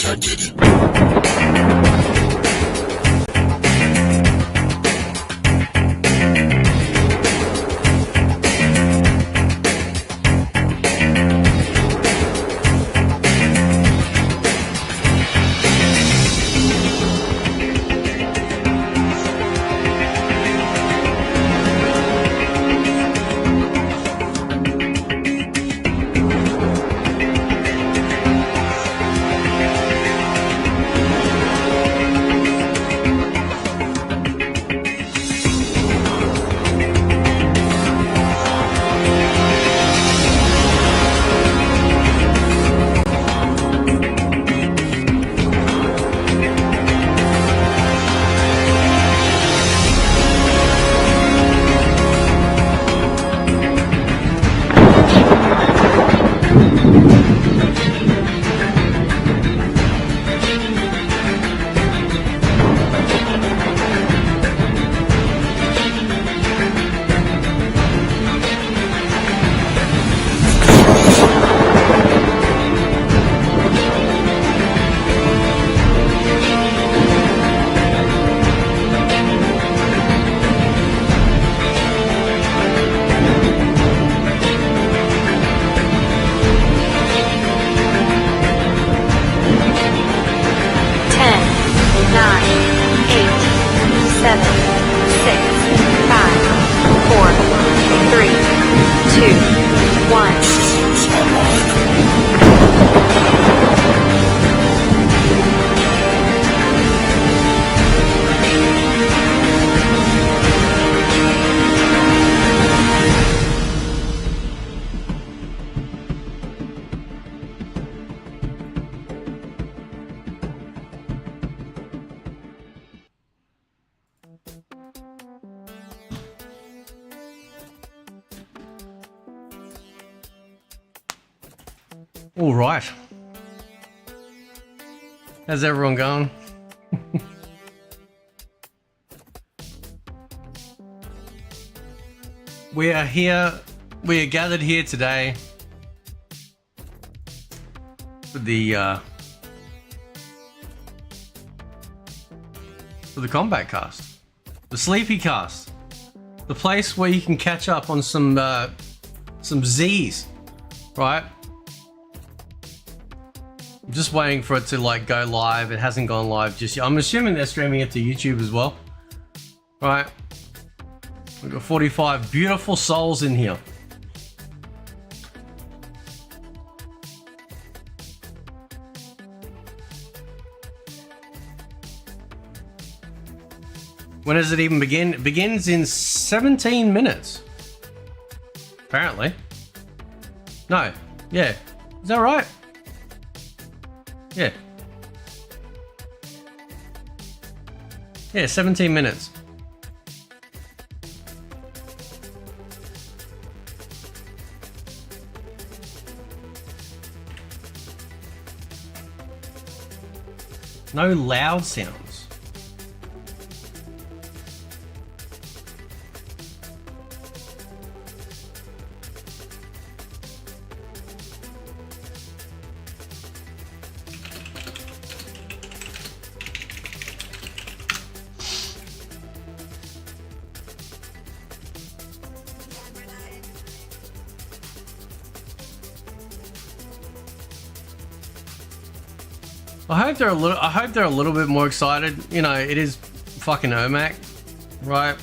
I did it. All right. How's everyone going? We are gathered here today for the Kombat cast, the sleepy cast, the place where you can catch up on some Z's, right? I'm just waiting for it to like go live. It hasn't gone live just yet. I'm assuming they're streaming it to YouTube as well, right? We've got 45 beautiful souls in here. When does it even begin? It begins in 17 minutes. Apparently. No. Yeah. Is that right? Yeah. Yeah, 17 minutes. No loud sounds. I hope they're a little bit more excited. You know, it is fucking Ermac, right?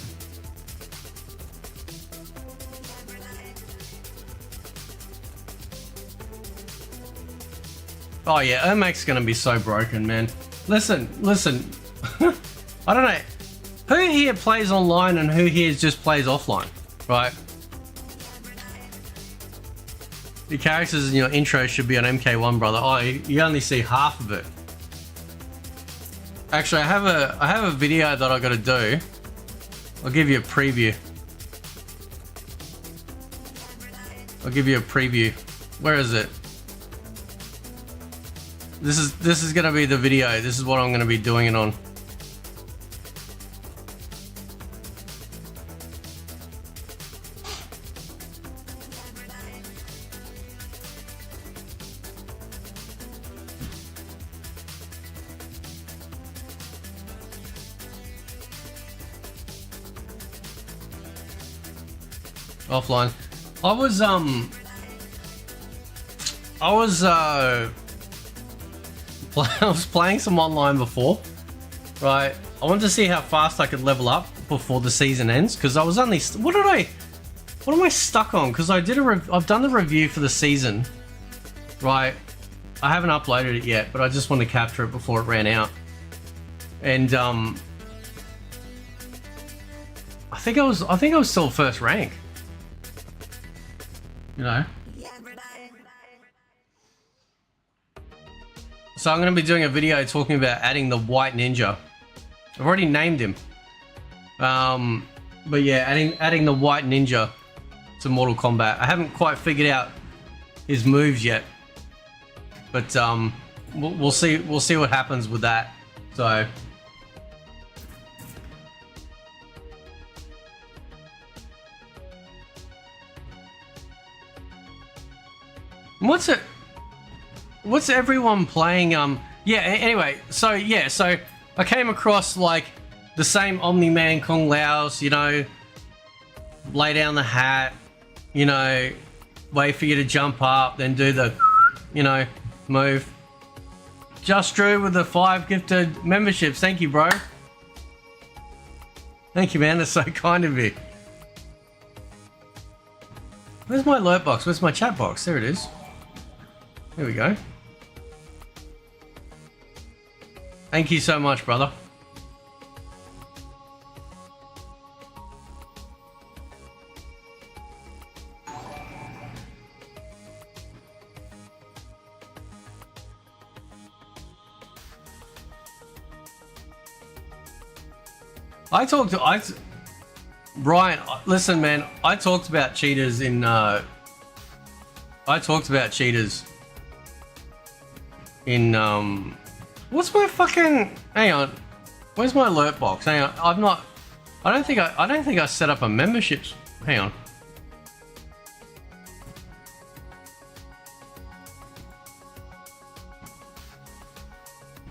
Oh yeah, Ermac's gonna be so broken, man. Listen. I don't know who here plays online and who here just plays offline, right? Your characters in your intro should be on MK1, brother. Oh, you only see half of it. Actually, I have a video that I got to do. I'll give you a preview. Where is it? This is gonna be the video. This is what I'm gonna be doing it on. Offline. I was playing some online before, right? I wanted to see how fast I could level up before the season ends, because I was only what am I stuck on? Because I've done the review for the season, right? I haven't uploaded it yet, but I just wanted to capture it before it ran out. And I think I was still first rank. You know. So I'm going to be doing a video talking about adding the white ninja. I've already named him. But yeah, adding the white ninja to Mortal Kombat. I haven't quite figured out his moves yet, but we'll see what happens with that. So what's everyone playing? Yeah, anyway, so yeah, so I came across like the same Omni-Man Kung Laos, you know, lay down the hat, you know, wait for you to jump up, then do the, you know, move. Just Drew with the 5 gifted memberships. Thank you, bro. Thank you, man. That's so kind of you. Where's my alert box? Where's my chat box? There it is. There we go. Thank you so much, brother. Brian, listen, man, I talked about cheaters in, what's my fucking, hang on, where's my alert box? Hang on, I don't think I set up a memberships, hang on.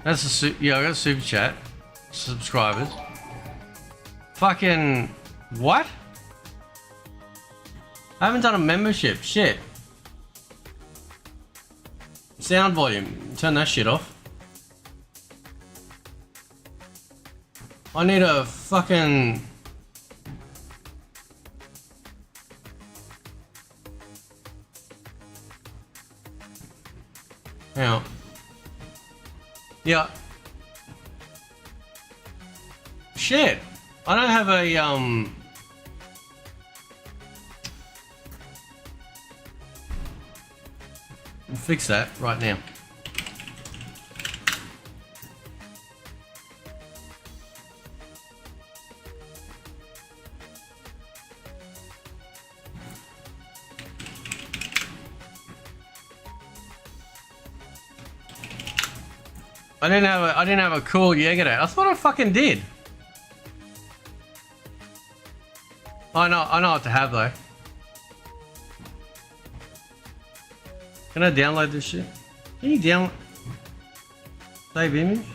That's yeah, I got a super chat, subscribers. Fucking what? I haven't done a membership. Shit. Sound volume. Turn that shit off. I need a fucking. Hang on. Yeah. Shit. I don't have a We'll fix that right now. I didn't have a cool Jaeger. I thought I fucking did. I know what to have though. Can I download this shit? Can you download? Save image?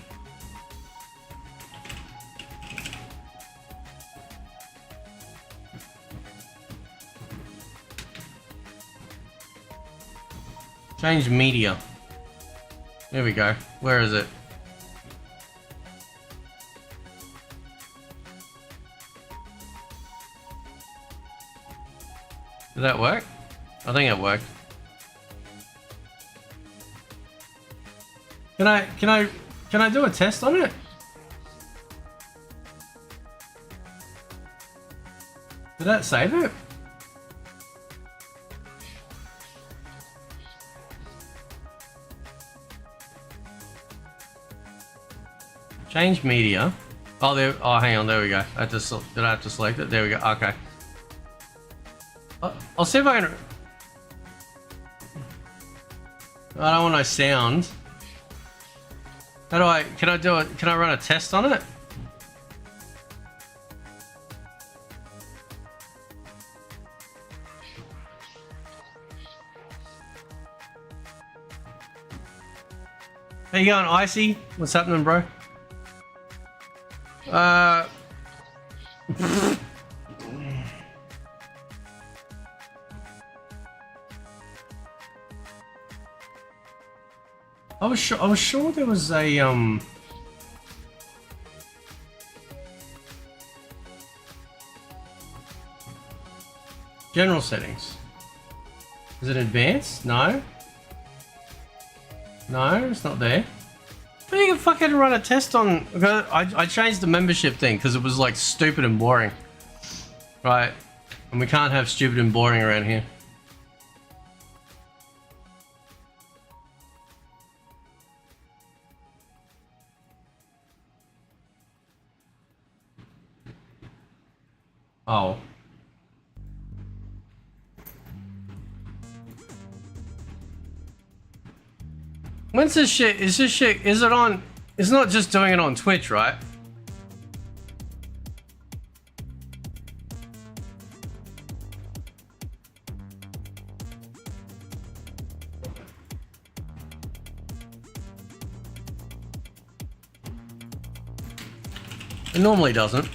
Change media. There we go. Where is it? Did that work? I think it worked. Can I do a test on it? Did that save it? Change media. Oh, there. Oh, hang on. There we go. Did I have to select it? There we go. Okay. I'll see if I can. I don't want no sound. How do I? Can I do it? Can I run a test on it? How you going, Icy? What's happening, bro? I was sure there was a general settings. Is it advanced? No. No, it's not there. But you can fucking run a test on. I changed the membership thing because it was like stupid and boring. Right. And we can't have stupid and boring around here. Oh. When's this shit? Is it on? It's not just doing it on Twitch, right? It normally doesn't.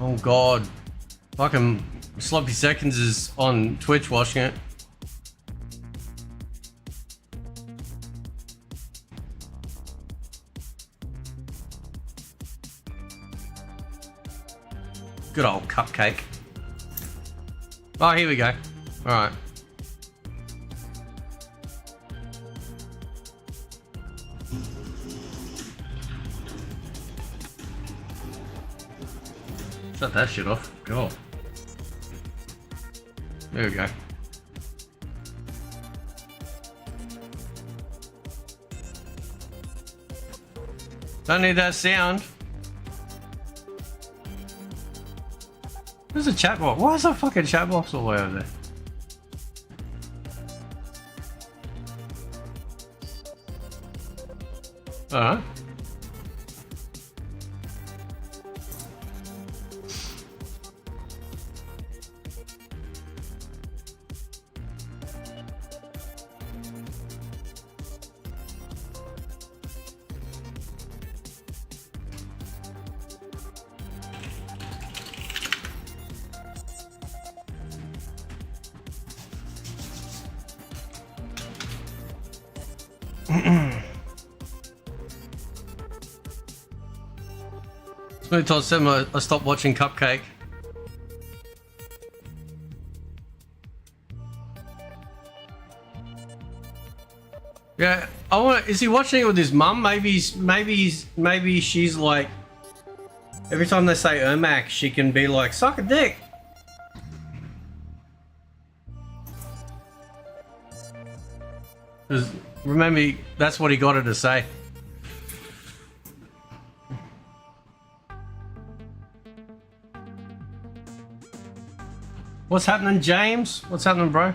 Oh god. Fucking Sloppy Seconds is on Twitch watching it. Good old cupcake. Oh, here we go. Alright. Shut that shit off. God. There we go. Don't need that sound. There's a chat box. Why is there a fucking chat box all the way over there? Alright. Smooth Todd said I stopped watching Cupcake. Yeah, I want. Is he watching it with his mum? Maybe she's like. Every time they say Ermac, she can be like, "Suck a dick." Because remember, that's what he got her to say. What's happening, James? What's happening, bro?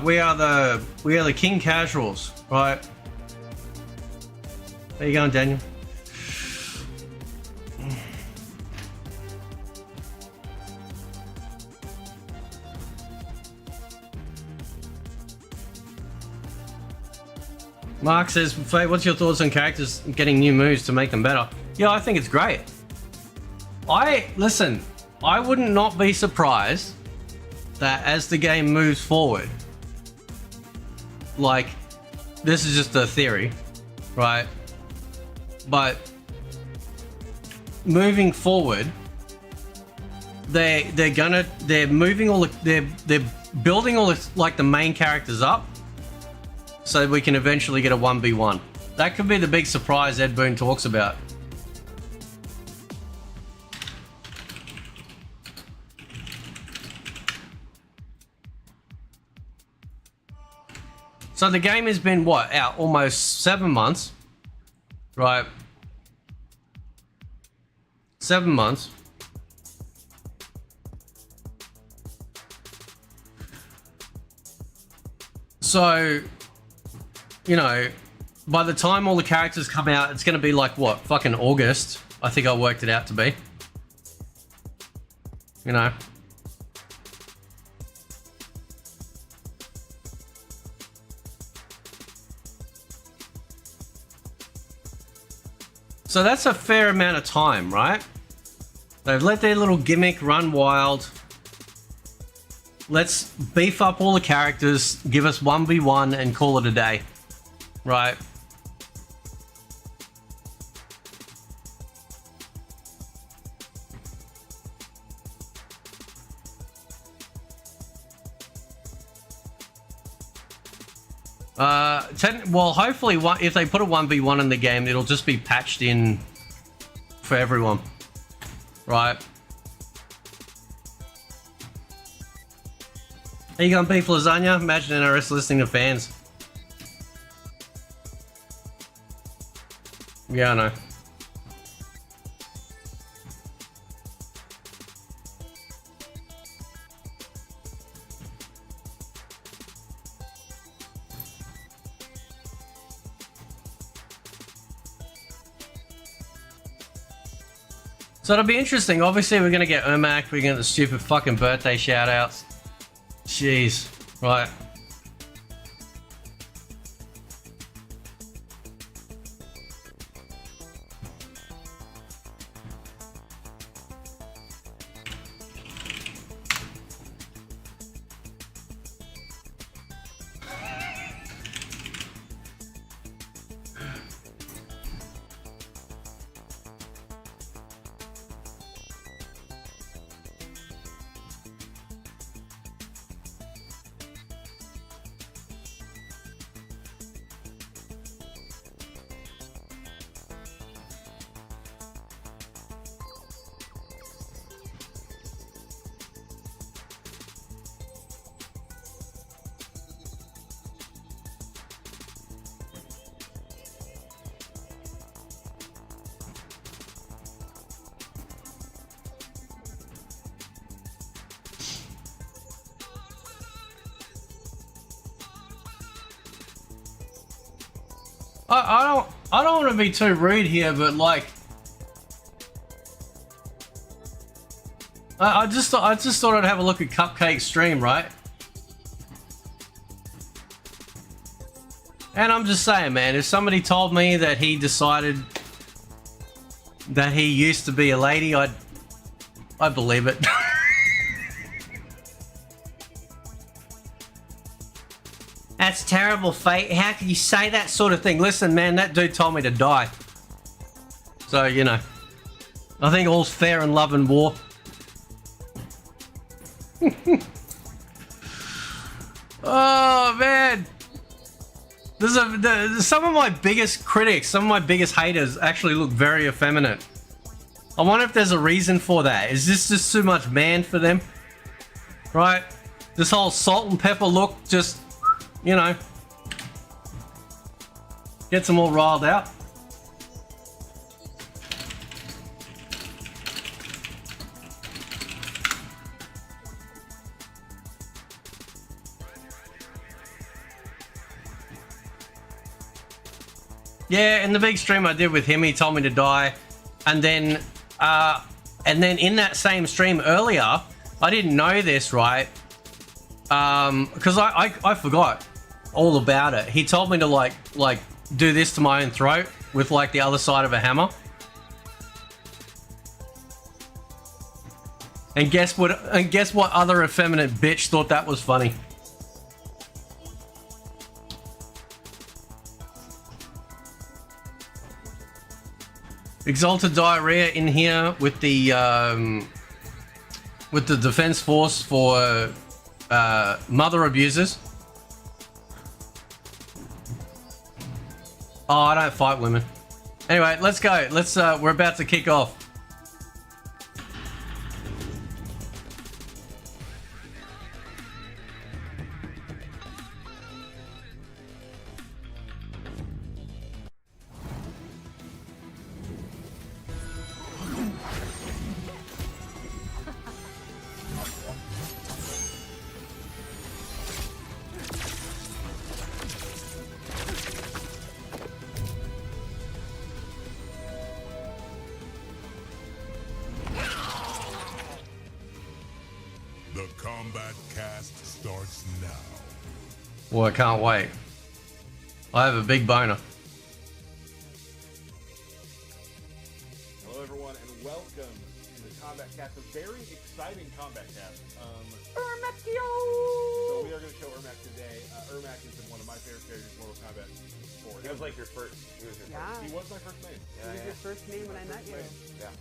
We are the king casuals, right? How you going, Daniel? Mark says, what's your thoughts on characters getting new moves to make them better? Yeah, I think it's great. Listen, I would not be surprised that as the game moves forward, like this is just a theory, right? But moving forward, they're moving all the, they're building all the, like the main characters up, so we can eventually get a 1v1. That could be the big surprise Ed Boon talks about. So the game has been, what, out almost 7 months, right? 7 months. So, you know, by the time all the characters come out, it's going to be like, what, fucking August, I think I worked it out to be. You know? So that's a fair amount of time, right? They've let their little gimmick run wild. Let's beef up all the characters, give us 1v1 and call it a day, right? Well, hopefully, if they put a 1v1 in the game, it'll just be patched in for everyone, right? Are you going beef lasagna? Imagine NRS listening to fans. Yeah, I know. So it'll be interesting. Obviously, we're going to get Ermac. We're going to get the stupid fucking birthday shout-outs. Jeez. Right. I don't want to be too rude here, but like, I just thought I'd have a look at Cupcake's stream, right? And I'm just saying, man, if somebody told me that he decided that he used to be a lady, I'd believe it. That's terrible, Fate. How can you say that sort of thing? Listen, man, that dude told me to die. So, you know, I think all's fair in love and war. Oh, man. Some of my biggest critics, some of my biggest haters actually look very effeminate. I wonder if there's a reason for that. Is this just too much man for them? Right? This whole salt and pepper look just, you know, gets them all riled out. Yeah, in the big stream I did with him, he told me to die, and then in that same stream earlier, I didn't know this, right? Because I forgot all about it. He told me to like do this to my own throat with like the other side of a hammer. And guess what other effeminate bitch thought that was funny? Exalted Diarrhea in here with the defense force for mother abusers. Oh, I don't fight women. Anyway, let's go. Let's we're about to kick off. The Kombat Cast starts now. Well, I can't wait. I have a big boner. Hello, everyone, and welcome to the Kombat Cast, a very exciting Kombat Cast. Ermac! So we are going to show Ermac today. Ermac has been one of my favorite characters in Mortal Kombat 4. He was like your first. He was your first. He was my first name. It was your first name when I met you. Yeah.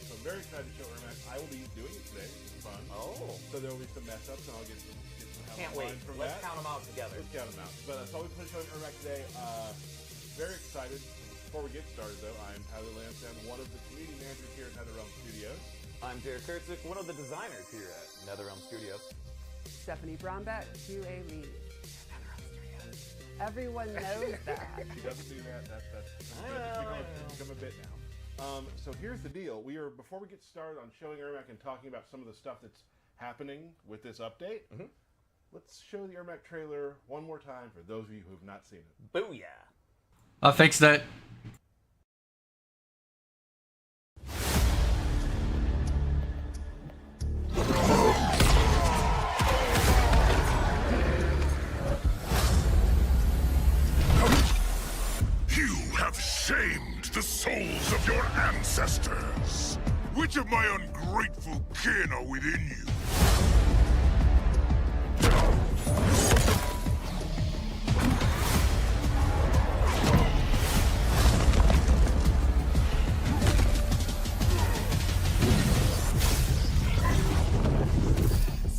So I'm very excited to show Ermac. I will be doing it today. It's fun. Oh. So there will be some mess ups, and I'll get some Can't help wait. from Let's that. count them out together. Let's count them out. But so we're going to show Ermac today. Very excited. Before we get started, though, I'm Tyler Lansdowne, one of the community managers here at NetherRealm Studios. I'm Jared Kurtzik, one of the designers here at NetherRealm Studios. Stephanie Brombeck, QA lead. Everyone knows that. She doesn't do that. That's I know. become a bit now. So here's the deal. Before we get started on showing Ermac and talking about some of the stuff that's happening with this update, let's show the Ermac trailer one more time for those of you who have not seen it. Booyah. I fixed it. You have shamed the souls of your ancestors. Which of my ungrateful kin are within you?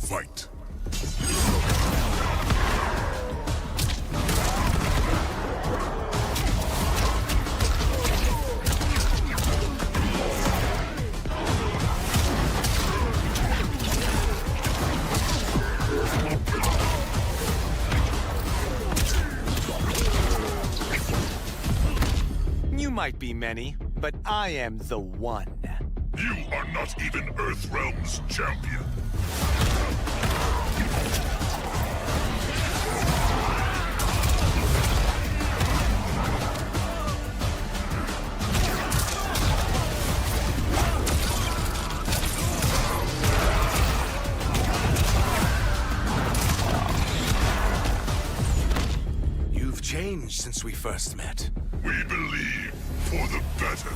Fight. You might be many, but I am the one. You are not even Earthrealm's champion. You've changed since we first met. We believe for the better.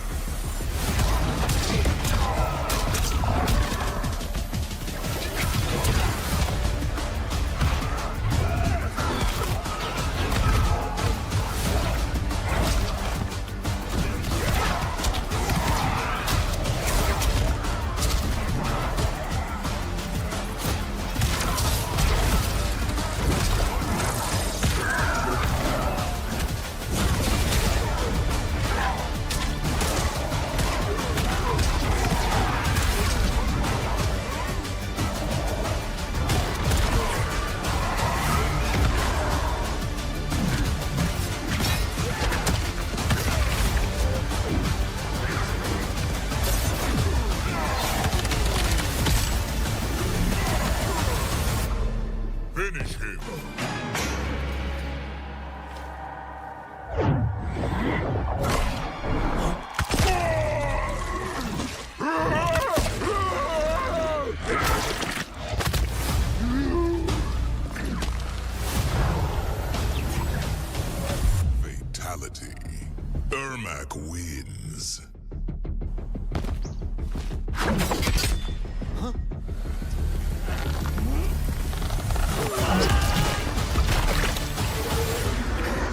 Finish him. Fatality. Ermac wins.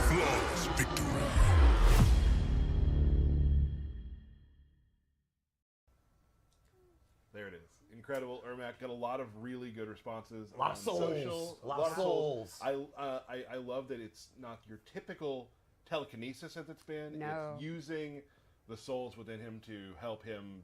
Flawless victory. incredible. Ermac got a lot of really good responses. A lot of souls. Social, A lot of souls. I love that it's not your typical telekinesis as it's been. No. It's using the souls within him to help him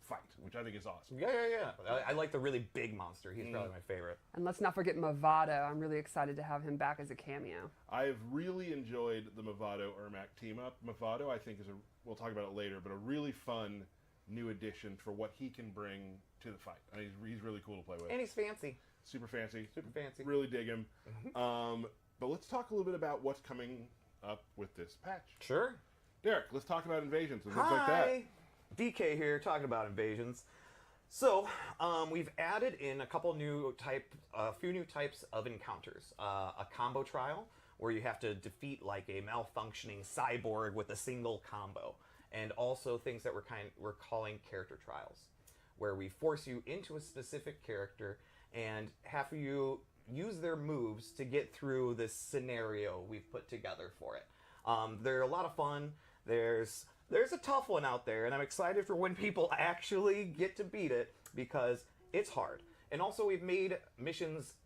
fight, which I think is awesome. Yeah. I like the really big monster. He's probably my favorite. And let's not forget Mavado. I'm really excited to have him back as a cameo. I've really enjoyed the Mavado Ermac team up. Mavado, I think, we'll talk about it later, but a really fun new addition for what he can bring to the fight. I mean, he's really cool to play with. And he's fancy. Super fancy. Super fancy. Really dig him. But let's talk a little bit about what's coming up with this patch. Sure. Derek, let's talk about invasions and things like that. Hi, DK here, talking about invasions. So, we've added in a few new types of encounters. A combo trial, where you have to defeat like a malfunctioning cyborg with a single combo. And also things that we're calling character trials, where we force you into a specific character and have you use their moves to get through this scenario we've put together for it. They're a lot of fun. There's a tough one out there, and I'm excited for when people actually get to beat it, because it's hard. And also we've made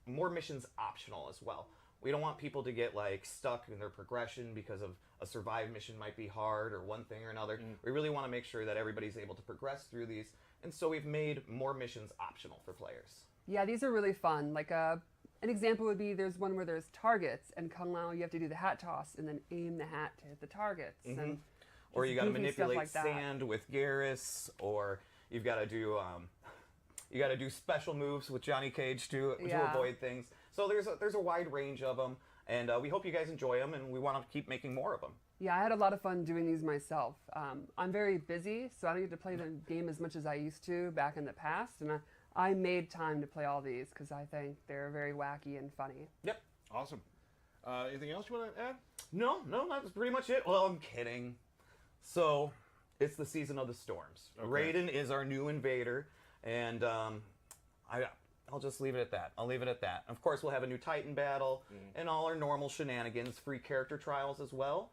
more missions optional as well. We don't want people to get like stuck in their progression because of a survive mission might be hard or one thing or another. We really want to make sure that everybody's able to progress through these, and so we've made more missions optional for players. Yeah, these are really fun. Like an example would be there's one where there's targets, and Kung Lao, you have to do the hat toss and then aim the hat to hit the targets. And Or you got to goofy stuff manipulate like that. sand with Garrus, or you've got to do special moves with Johnny Cage to avoid things. So there's a wide range of them, and we hope you guys enjoy them, and we want to keep making more of them. Yeah, I had a lot of fun doing these myself. I'm very busy, so I don't get to play the game as much as I used to back in the past, and I made time to play all these because I think they're very wacky and funny. Yep. Awesome. Anything else you want to add? No, that's pretty much it. Well, I'm kidding. So, it's the season of the storms. Okay. Raiden is our new invader, and I'll just leave it at that. I'll leave it at that. Of course, we'll have a new Titan battle and all our normal shenanigans, free character trials as well,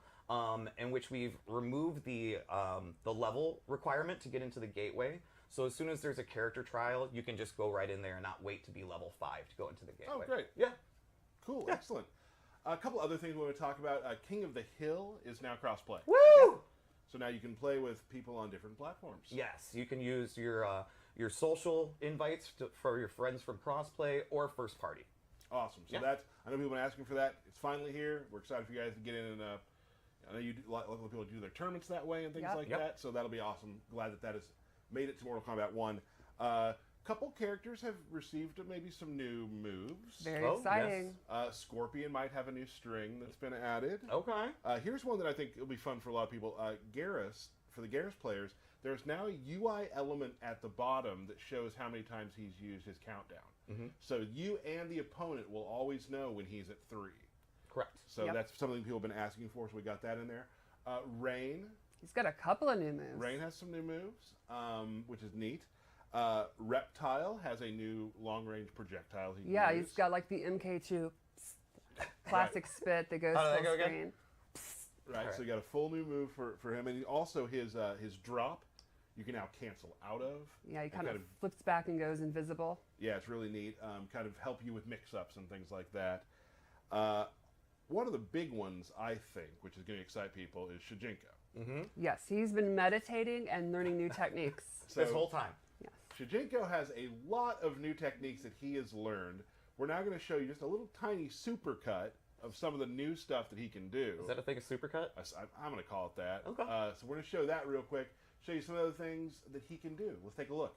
in which we've removed the level requirement to get into the gateway. So as soon as there's a character trial, you can just go right in there and not wait to be level 5 to go into the gateway. Oh, great. Yeah. Cool. Yeah. Excellent. A couple other things we want to talk about. King of the Hill is now crossplay. Woo! So now you can play with people on different platforms. Yes, you can use your social invites for your friends from crossplay or first party. Awesome. So Yeah. that's, I know people have been asking for that. It's finally here. We're excited for you guys to get in and I know you do, a lot of people do their tournaments that way and things Yep. like Yep. that. So that'll be awesome. Glad that has made it to Mortal Kombat 1. Couple characters have received maybe some new moves. Very Oh, exciting. Scorpion might have a new string that's been added. Okay. Here's one that I think will be fun for a lot of people. Garrus, for the Garrus players, there's now a UI element at the bottom that shows how many times he's used his countdown. So you and the opponent will always know when he's at 3. Correct. So Yep. that's something people have been asking for, so we got that in there. Rain. He's got a couple of new moves. Rain has some new moves, which is neat. Reptile has a new long-range projectile he can Yeah, use. he's got like the MK2 classic spit that goes How did that full go again? screen. Right, so you got a full new move for him, and he also his drop you can now cancel out of. Yeah, he and kind of flips back and goes invisible. Yeah, it's really neat. Kind of help you with mix-ups and things like that. One of the big ones, I think, which is going to excite people, is Shijinko. Yes, he's been meditating and learning new techniques. So This whole time. Yes. Shijinko has a lot of new techniques that he has learned. We're now going to show you just a little tiny supercut of some of the new stuff that he can do. Is that a thing of supercut? I'm going to call it that. Okay. So we're going to show that real quick, show you some other things that he can do. Let's take a look.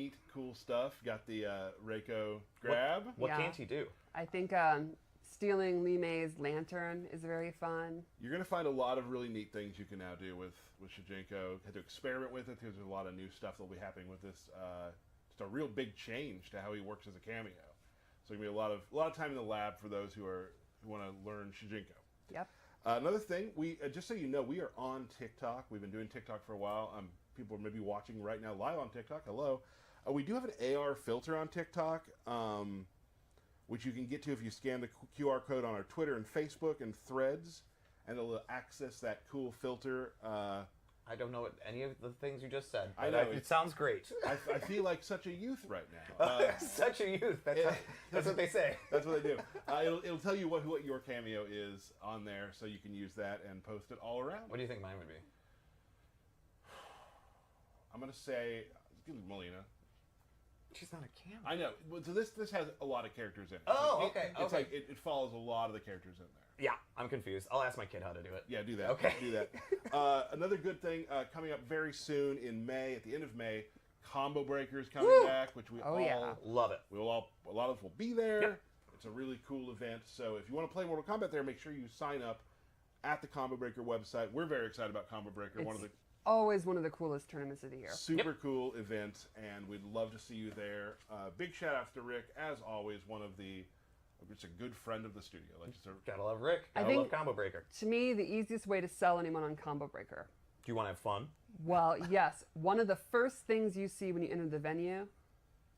neat, cool stuff. Got the Reiko grab. What Yeah. can't he do? I think stealing Li Mei's lantern is very fun. You're going to find a lot of really neat things you can now do with Shujinko. Had to experiment with it because there's a lot of new stuff that'll be happening with this. Just a real big change to how he works as a cameo. So there's going to be a lot of time in the lab for those who want to learn Shujinko. Yep. Another thing, we just so you know, we are on TikTok. We've been doing TikTok for a while. People are maybe watching right now live on TikTok. Hello. We do have an AR filter on TikTok, which you can get to if you scan the QR code on our Twitter and Facebook and Threads, and it'll access that cool filter. I don't know what any of the things you just said. I But know, it sounds great. I feel like such a youth right now. Such a youth. That's what they say. That's what they do. It'll tell you what your cameo is on there, so you can use that and post it all around. What do you think mine would be? I'm gonna say, give me Melina. She's not a cameo. I know. So this has a lot of characters in it. Oh, It- okay, It's okay. like it follows a lot of the characters in there. Yeah, I'm confused. I'll ask my kid how to do it. Yeah, do that. Okay. Do that. Another good thing coming up very soon in May, at the end of May, Combo Breakers coming back, which we all yeah. Love it. a lot of us will be there. Yep. It's a really cool event. So if you want to play Mortal Kombat there, make sure you sign up at the Combo Breaker website. We're very excited about Combo Breaker. One of the Always one of the coolest tournaments of the year. super cool events, and we'd love to see you there. Big shout outs to Rick, as always, it's a good friend of the studio. Like just Gotta love Rick. I Gotta love think- Combo Breaker. To me, the easiest way to sell anyone on Combo Breaker. Do you want to have fun? Well, yes. One of the first things you see when you enter the venue,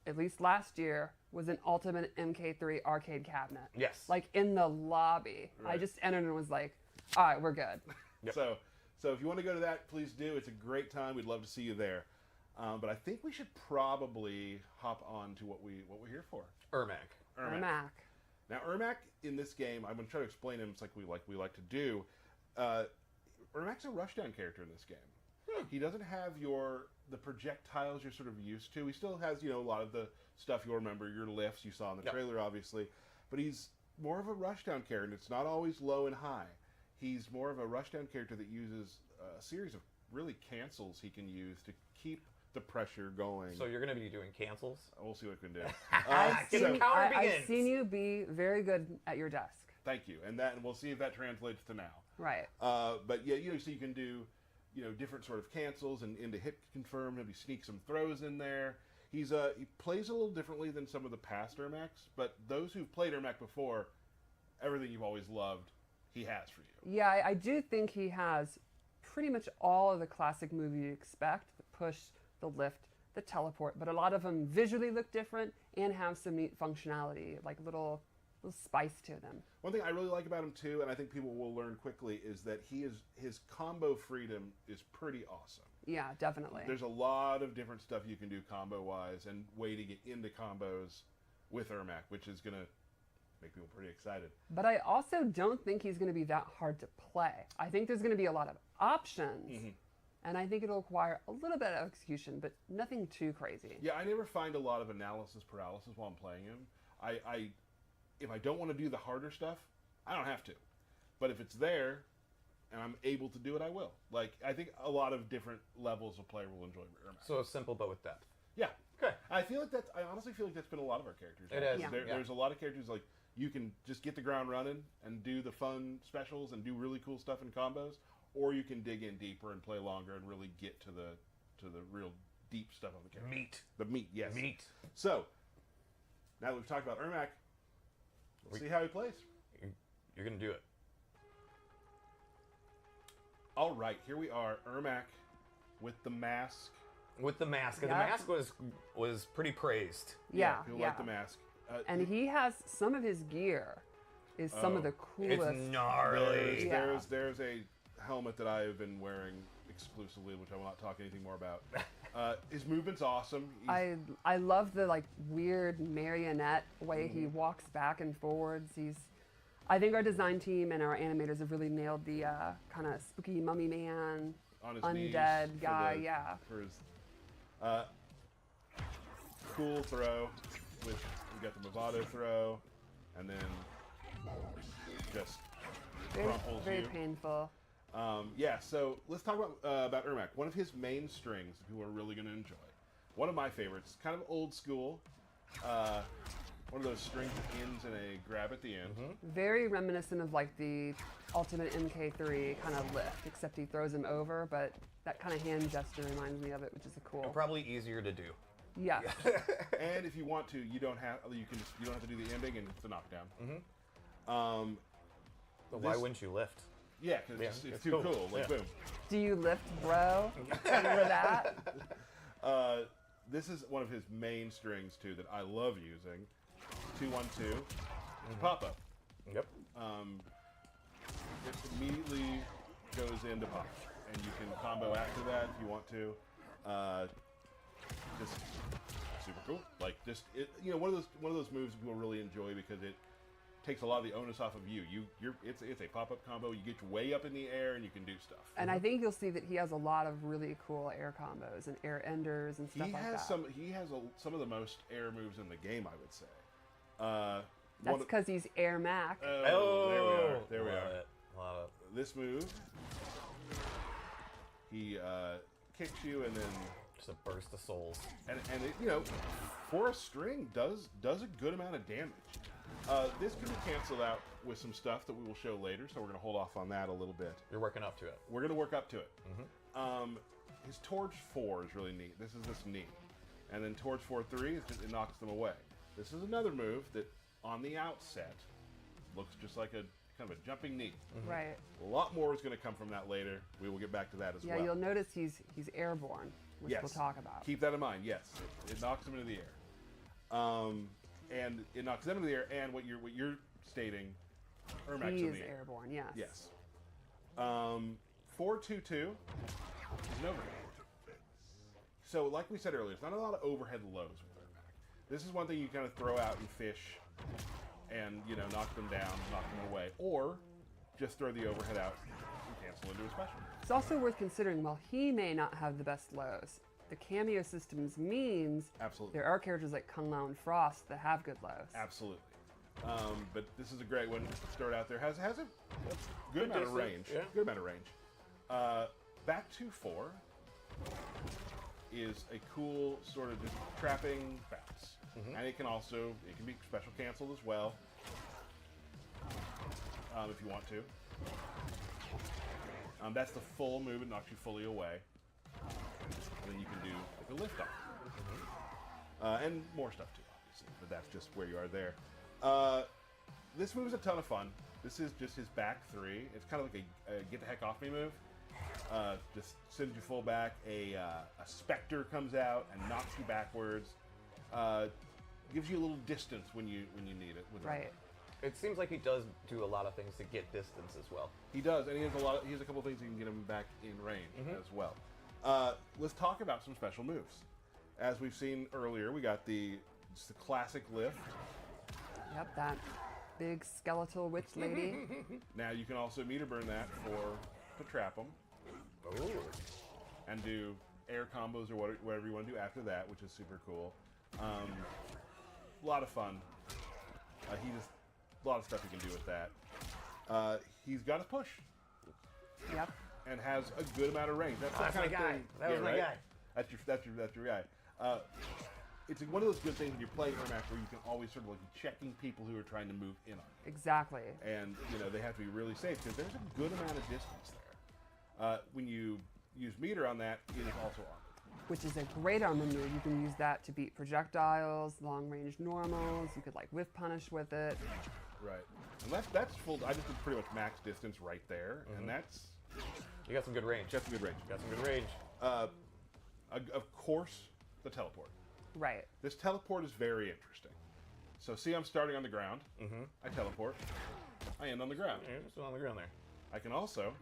at least last year, was an Ultimate MK3 arcade cabinet. Yes. Like in the lobby. I Right. just entered and was like, all right, we're good. Yep. So if you want to go to that, please do. It's a great time. We'd love to see you there. But I think we should probably hop on to what we're here for. Ermac. Ermac. Now, Ermac in this game, I'm going to try to explain him. It's like we like to do. Ermac's a rushdown character in this game. He doesn't have the projectiles you're sort of used to. He still has a lot of the stuff you'll remember, your lifts you saw in the Yep. trailer, obviously. But he's more of a rushdown character, and it's not always low and high. He's more of a rushdown character that uses a series of really cancels he can use to keep the pressure going. So you're going to be doing cancels? We'll see what we can do. I've Get the seen, counter I've begins. seen you be very good at your desk. Thank you, and we'll see if that translates to now. Right. But yeah, so you can do, different sort of cancels and into hit confirm. Maybe sneak some throws in there. He plays a little differently than some of the past Ermacs, but those who've played Ermac before, everything you've always loved, he has for you. Yeah, I do think he has pretty much all of the classic movie you expect: the push, the lift, the teleport. But a lot of them visually look different and have some neat functionality, like little spice to them. One thing I really like about him too, and I think people will learn quickly, is that his combo freedom is pretty awesome. Yeah, definitely. There's a lot of different stuff you can do combo wise, and way to get into combos with Ermac, which is gonna make people pretty excited. But I also don't think he's going to be that hard to play. I think there's going to be a lot of options, and I think it'll require a little bit of execution, but nothing too crazy. Yeah, I never find a lot of analysis paralysis while I'm playing him. If I don't want to do the harder stuff, I don't have to. But if it's there and I'm able to do it, I will. Like, I think a lot of different levels of player will enjoy Ermac. So simple but with depth. Yeah. Okay. I honestly feel like that's been a lot of our characters. It is, Yeah. yeah. There's a lot of characters like you can just get the ground running and do the fun specials and do really cool stuff in combos, or you can dig in deeper and play longer and really get to the real deep stuff of the character. Meat. The meat, yes. Meat. So, now that we've talked about Ermac, let's see how he plays. You're going to do it. All right, here we are, Ermac with the mask. With the mask. And Yeah. the mask was pretty praised. Yeah, People yeah. like the mask. And he has some of his gear is some of the coolest. It's gnarly. Yeah. There's a helmet that I have been wearing exclusively, which I will not talk anything more about. His movement's awesome. I love the like weird marionette way he walks back and forwards. I think our design team and our animators have really nailed the kind of spooky mummy man, on his undead knees guy. Yeah. For his cool throw with we got the Mavado throw, and then just crumples Very you. painful. Yeah, so let's talk about Ermac. One of his main strings that people are really going to enjoy. one of my favorites, kind of old school. One of those string that ends in a grab at the end. Very reminiscent of like the Ultimate MK3 kind of lift, except he throws him over, but that kind of hand gesture reminds me of it, which is a cool. Probably easier to do. Yeah. And if you want to, you don't have to do the ending, and it's a knockdown. But why wouldn't you lift? Yeah, because it's it's too cool. cool. Like Yeah. boom. Do you lift, bro? Remember that? This is one of his main strings too that I love using. 2-1-2 pop up. Yep. It immediately goes into pop, and you can combo after that if you want to. Just super cool. Like one of those moves people really enjoy because it takes a lot of the onus off of you. It's a pop up combo. You get way up in the air and you can do stuff. And I think you'll see that he has a lot of really cool air combos and air enders and stuff He like has that. he has some of the most air moves in the game, I would say. That's because he's Ermac. There we are. Love it. Love it. This move, he kicks you and then Just a burst of souls. and it, for a string does a good amount of damage. This can be canceled out with some stuff that we will show later, so we're going to hold off on that a little bit. You're working up to it. We're going to work up to it. His Torch 4 is really neat. This is this knee. And then Torch 4-3, it knocks them away. This is another move that, on the outset, looks just like a kind of a jumping knee. Right. A lot more is going to come from that later. We will get back to that as Yeah, well. you'll notice he's airborne, which Yes. we'll talk about. Keep that in mind. Yes, it knocks them into the air, and it knocks them into the air. And what you're stating, Ermac's He in is the air. airborne, yes. Yes. 4-2-2 is an overhead. So, like we said earlier, it's not a lot of overhead lows with Ermac. This is one thing you kind of throw out and fish, and knock them down, knock them away, or just throw the overhead out and cancel into a special. It's also worth considering, while he may not have the best lows, the cameo systems means Absolutely. there are characters like Kung Lao and Frost that have good lows. Absolutely. But this is a great one to start out there. Has a good amount of distance, range. yeah. Good amount of range. Back 2-4 is a cool sort of just trapping bounce. And it can be special canceled as well. If you want to. That's the full move. It knocks you fully away. And then you can do like a lift off. And more stuff too, obviously. But that's just where you are there. This move is a ton of fun. This is just his back 3. It's kind of like a get the heck off me move. Just sends you full back. A specter comes out and knocks you backwards. Gives you a little distance when you need it. Right. It seems like he does do a lot of things to get distance as well. He does, and he has a couple things that can get him back in range as well. Let's talk about some special moves. As we've seen earlier, we got the classic lift. Yep, that big skeletal witch lady. Now you can also meter burn that to trap them. Ooh. And do air combos or whatever you want to do after that, which is super cool. A lot of fun. A lot of stuff you can do with that. He's got his push Yep. and has a good amount of range. That's That's the my kind of guy. thing. That was my guy. That's your guy. It's one of those good things when you're playing Ermac where you can always sort of like be checking people who are trying to move in on you. Exactly. And they have to be really safe because there's a good amount of distance there. When you use meter on that, it is also armor. Which is a great armor move. You can use that to beat projectiles, long range normals. You could like whiff punish with it. Right. And that's full. I just did pretty much max distance right there, and that's You got some good range. that's a good range. Got some good range. Of course, the teleport. Right. This teleport is very interesting. So see, I'm starting on the ground. I teleport. I end on the ground. You're just on the ground there. I can also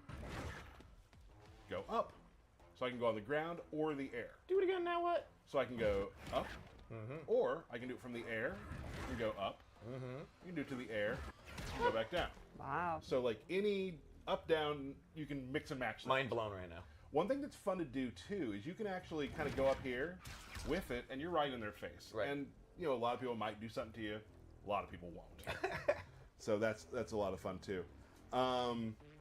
go up. So I can go on the ground or the air. Do it again now, what? So I can go up, or I can do it from the air and go up. You can do it to the air and go back down. Wow. So like any up, down, you can mix and match them. Mind blown right now. One thing that's fun to do too is you can actually kind of go up here, whiff it, and you're right in their face. Right. And a lot of people might do something to you. A lot of people won't. So that's a lot of fun too.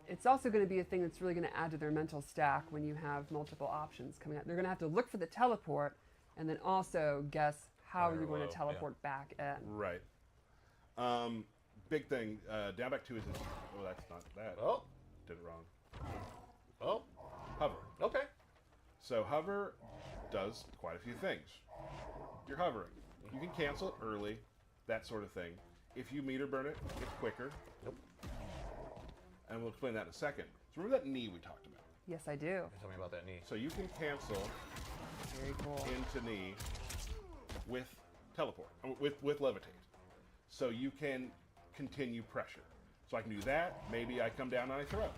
It's also going to be a thing that's really going to add to their mental stack when you have multiple options coming out. They're going to have to look for the teleport and then also guess how High or you're going low, to yeah. teleport back in. Right. Big thing. Down back 2 is this. Oh, that's not that. Oh, Did it wrong. oh, Hover. okay. So hover does quite a few things. You're hovering. You can cancel it early, that sort of thing. If you meter burn it, it's quicker. Nope. And we'll explain that in a second. So remember that knee we talked about? Yes, I do. Tell me about that knee. So you can cancel Very cool. into knee with teleport, with levitate. So you can continue pressure. So I can do that. Maybe I come down and I throw.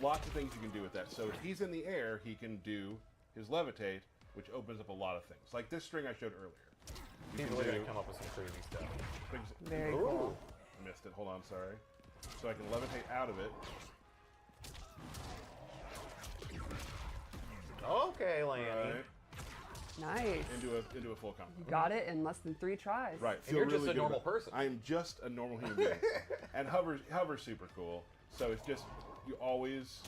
Lots of things you can do with that. So if he's in the air, he can do his levitate, which opens up a lot of things. Like this string I showed earlier. You He's can really do gonna come up with some crazy stuff. things. Very Ooh. cool. Missed it. Hold on, sorry. So I can levitate out of it. Okay, Lanny. Right. Nice. Into a full combo. You got it in less than 3 tries. Right. And you're just really a good normal about it. person. I am just a normal human being. And hover's super cool. So it's just you always.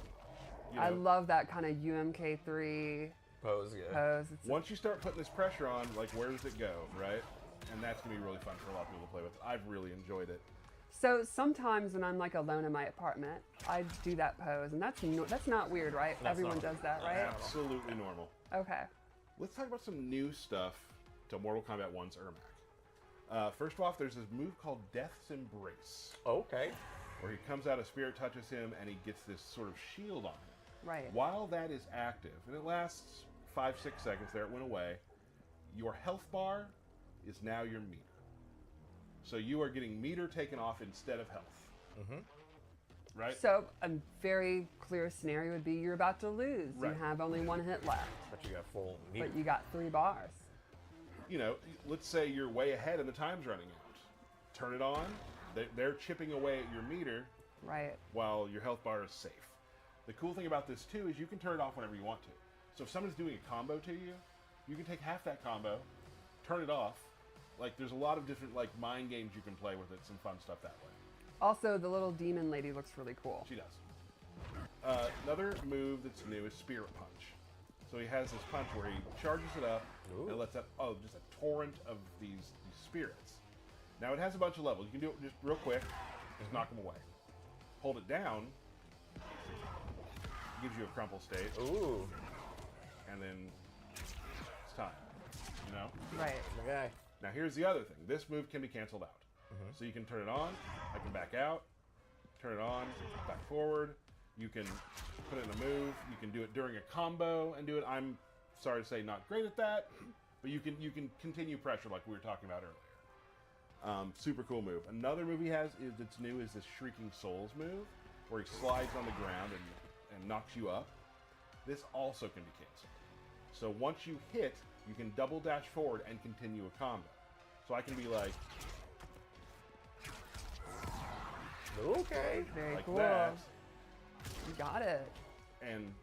You know, I love that kind of UMK3 Pose, yeah. pose. It's once you start putting this pressure on, like where does it go, right? And that's gonna be really fun for a lot of people to play with. I've really enjoyed it. So sometimes when I'm like alone in my apartment, I do that pose, and that's not weird, right? That's Everyone not- does that, right? Absolutely normal. Okay. Let's talk about some new stuff to Mortal Kombat 1's Ermac. First off, there's this move called Death's Embrace, Okay. where he comes out, a spirit touches him, and he gets this sort of shield on him. Right. While that is active, and it lasts 5-6 seconds, there it went away, your health bar is now your meter. So you are getting meter taken off instead of health. Mm-hmm. Right? So a very clear scenario would be you're about to lose. Right. You have only 1 hit left, But you got full meter. but you got 3 bars. You know, let's say you're way ahead and the time's running out. Turn it on. They're chipping away at your meter Right. while your health bar is safe. The cool thing about this too is you can turn it off whenever you want to. So if someone's doing a combo to you, you can take half that combo, turn it off. Like there's a lot of different like mind games you can play with it. Some fun stuff that way. Also, the little demon lady looks really cool. She does. Another move that's new is Spirit Punch. So he has this punch where he charges it up Ooh. and lets out just a torrent of these spirits. Now it has a bunch of levels. You can do it just real quick, just knock them away. Hold it down, gives you a crumple state, Ooh. and then it's time. You know? Right. My guy. Now here's the other thing. This move can be canceled out. So you can turn it on, I can back out, turn it on, back forward. You can put it in a move. You can do it during a combo and do it. I'm sorry to say not great at that, but you can continue pressure like we were talking about earlier. Super cool move. Another move he has that's new is this Shrieking Souls move, where he slides on the ground and knocks you up. This also can be canceled. So once you hit, you can double dash forward and continue a combo. So I can be like Okay. Very like cool. that, You got it. and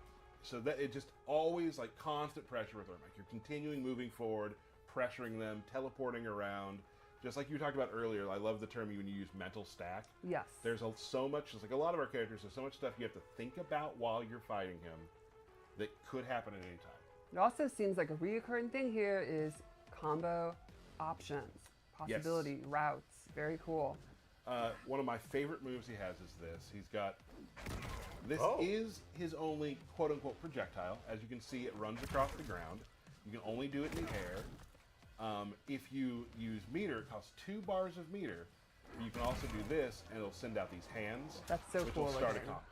so that it just always like constant pressure with Ermac. You're continuing moving forward, pressuring them, teleporting around. Just like you talked about earlier, I love the term when you use mental stack. Yes. There's so much, just like a lot of our characters, there's so much stuff you have to think about while you're fighting him that could happen at any time. It also seems like a reoccurring thing here is combo options, possibility, routes. Very cool. One of my favorite moves he has is this. He's got, this Oh. is his only quote-unquote projectile. As you can see, it runs across the ground. You can only do it in the air. If you use meter, it costs 2 bars of meter. You can also do this, and it'll send out these hands, That's so which cool will start a looking. combo.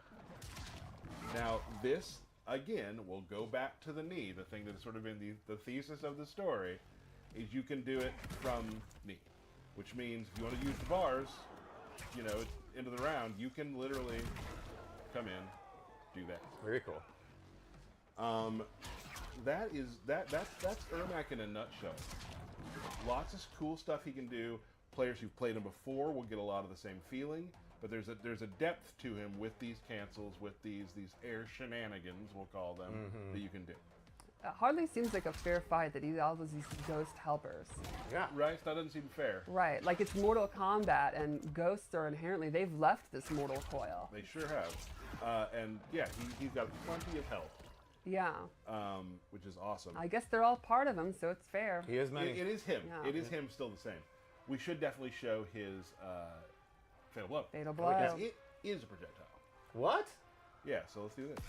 Now, this, again, will go back to the knee. The thing that's sort of been the thesis of the story is you can do it from knee, which means if you want to use the bars, you know, into the round, you can literally come in, do that. Very cool. That's Ermac in a nutshell. Lots of cool stuff he can do. Players who've played him before will get a lot of the same feeling, but there's a depth to him with these cancels, with these air shenanigans, we'll call them, that you can do. It hardly seems like a fair fight that he has all these ghost helpers. Yeah. Right? That doesn't seem fair. Right, like it's Mortal Kombat, and ghosts are inherently, they've left this mortal coil. They sure have. And yeah, he's got plenty of health. Yeah. which is awesome. I guess they're all part of him, so it's fair. He is many. It is him. Yeah. It is him still the same. We should definitely show his fatal blow. Fatal Because blow. it is a projectile. What? Yeah, so let's do this.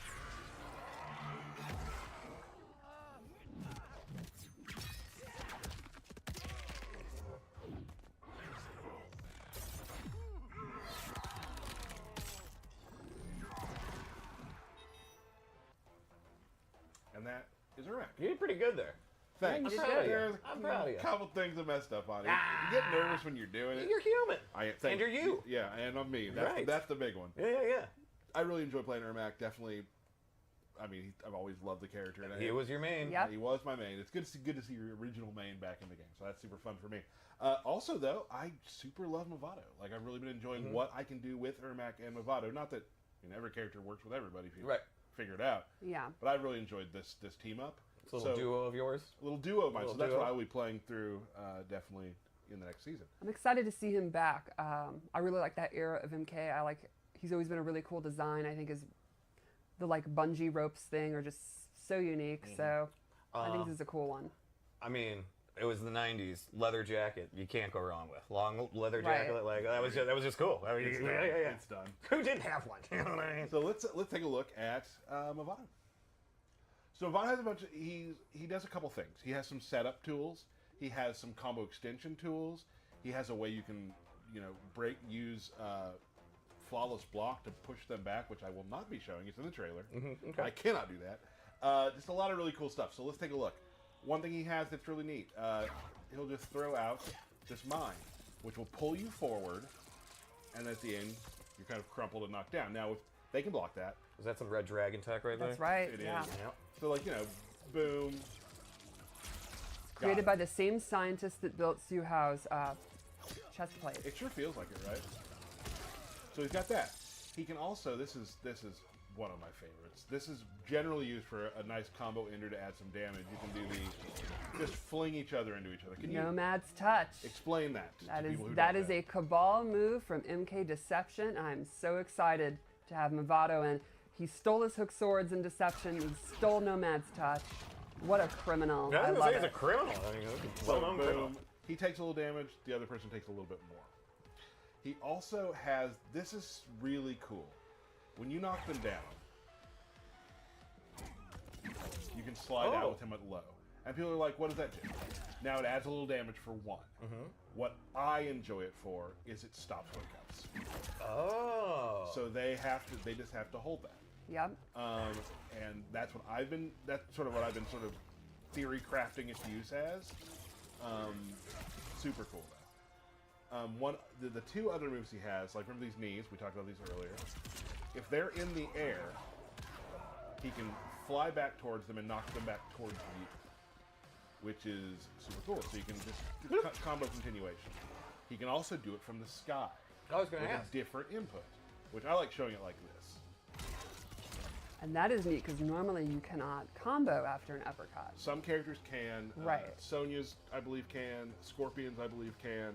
And that is Ermac. You did pretty good there. Thanks. you did good. There's I'm proud of you. a couple things I messed up on it. You get nervous when you're doing it. You're human. Thank And you're you. Yeah, and I'm me. That's, Right. that's the big one. Yeah. I really enjoy playing Ermac. Definitely. I mean, I've always loved the character. And He was your main. Yep. He was my main. It's good to see your original main back in the game. So that's super fun for me. Also, though, I super love Mavado. Like, I've really been enjoying what I can do with Ermac and Mavado. Not that every character works with everybody if you Right. figure it out. Yeah. But I've really enjoyed this team up. It's a little So- duo of yours. Little duo of mine. So Little that's duo. what I will be playing through definitely in the next season. I'm excited to see him back. I really like that era of MK. He's always been a really cool design. I think the like bungee ropes thing are just so unique. So I think this is a cool one. I mean, it was the '90s. Leather jacket, you can't go wrong with. Long leather Right. jacket, like that was just cool. I mean, yeah. It's done. Who didn't have one? You know what I mean? So let's take a look at Mavado. So Mavado has a bunch of he does a couple things. He has some setup tools. He has some combo extension tools. He has a way you can use flawless block to push them back, which I will not be showing. It's in the trailer. Okay. I cannot do that. Just a lot of really cool stuff. So let's take a look. One thing he has that's really neat. He'll just throw out this mine, which will pull you forward, and at the end, you're kind of crumpled and knocked down. Now, if they can block that, Was that some Red Dragon tech right there? That's right. it yeah. is. So, like, boom. Created by the same scientist that built Suhao's chest plate. It sure feels like it, right? So he's got that. He can also, this is one of my favorites. This is generally used for a nice combo ender to add some damage. You can do just fling each other into each other. Can you Nomad's Touch. explain that to That is people who that don't is know? a Cabal move from MK Deception. I'm so excited to have Mavado in. He stole his hook swords in Deception. He stole Nomad's Touch. What a criminal! Yeah, I I was love gonna say he's it. a criminal. I mean, he's a So well-known criminal. boom. He takes a little damage. The other person takes a little bit more. He also has, this is really cool. When you knock them down, you can slide out with him at low. And people are like, what does that do? Now it adds a little damage for one. What I enjoy it for is it stops wake-ups. Oh. So they just have to hold that. Yep. And that's sort of what I've been sort of theory crafting its use as. Super cool though. The two other moves he has, like remember these knees, we talked about these earlier. If they're in the air, he can fly back towards them and knock them back towards you, which is super cool. So you can just combo continuation. He can also do it from the sky I was gonna with ask. a different input, which I like showing it like this. And that is neat because normally you cannot combo after an uppercut. Some characters can. Right. Sonya's, I believe, can. Scorpions, I believe, can.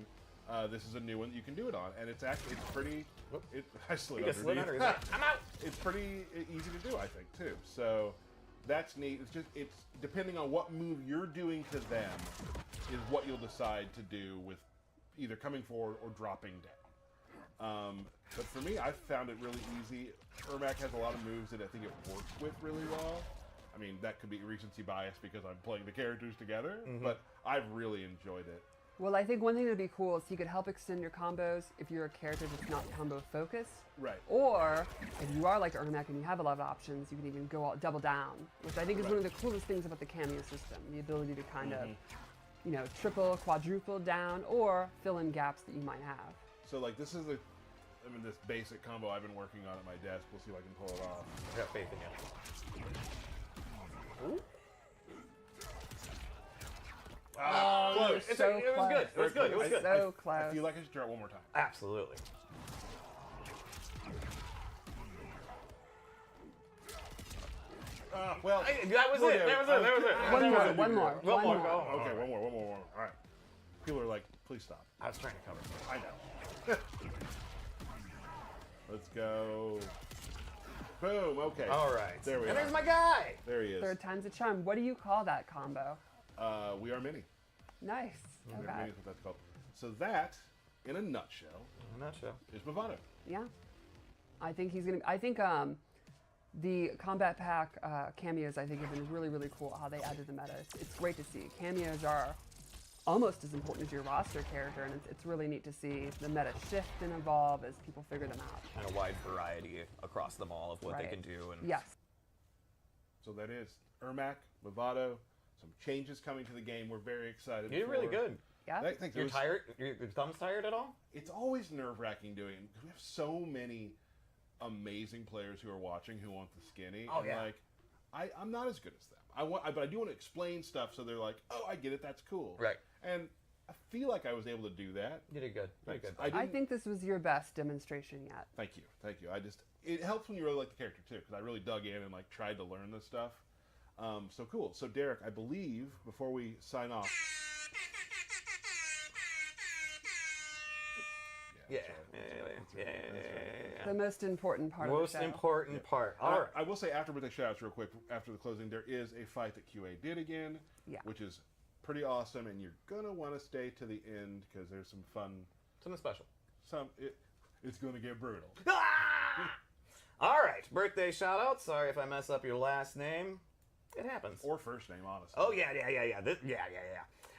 This is a new one that you can do it on, and it's pretty. I slid He just slid under. underneath. He's like, I'm out. It's pretty easy to do, I think, too. So that's neat. It's depending on what move you're doing to them is what you'll decide to do with either coming forward or dropping down. But for me, I found it really easy. Ermac has a lot of moves that I think it works with really well. I mean, that could be recency bias because I'm playing the characters together, but I've really enjoyed it. Well, I think one thing that would be cool is he could help extend your combos if you're a character that's not combo focused. Right. Or if you are like Ermac and you have a lot of options, you can even go double down, which I think is one of the coolest things about the cameo system, the ability to kind of, triple, quadruple down, or fill in gaps that you might have. So, like, this is this basic combo I've been working on at my desk. We'll see if I can pull it off. I got faith in you. Ooh. Oh, close. you're so It was close. good. It was good. It was good. So I close. feel like I should try it one more time. Absolutely. Well, That was it. That was it. That was it. One That more, was it. one more, One one more. more. Go. okay, one more. All right. People are like, please stop. I was trying to cover. I know. Let's go. Boom. Okay. All right. There we are. And there's my guy. There he is. Third time's a charm. What do you call that combo? We are mini. Nice. We are Okay. mini is what that's called. So that, in a nutshell, is Mavado. Yeah. I think he's gonna. I think the Kombat pack cameos I think have been really, really cool. How they added the meta. It's great to see. Cameos are almost as important as your roster character, and it's really neat to see the meta shift and evolve as people figure them out. And a wide variety across them all of what they can do. And Yes. So that is Ermac, Mavado. Some changes coming to the game. We're very excited. you did really good. Yeah. Thanks. You're tired? Your thumb's tired at all? It's always nerve-wracking doing it because we have so many amazing players who are watching who want the skinny. Oh, and yeah. Like, I'm not as good as them. But I do want to explain stuff so they're like, oh, I get it. That's cool. Right. And I feel like I was able to do that. You did good. You did Thanks. good. I think this was your best demonstration yet. Thank you. It helps when you really like the character too, because I really dug in and like tried to learn this stuff. So cool. So Derek, I believe before we sign off. Yeah. The most important part Most of the show. important part. All right. I will say after birthday shoutouts real quick, after the closing, there is a fight that QA did again, Yeah. which is pretty awesome, and you're gonna want to stay to the end because there's some fun. Something special. It's gonna get brutal. All right. Birthday shout out. Sorry if I mess up your last name. It happens. Or first name, honestly. Oh, yeah.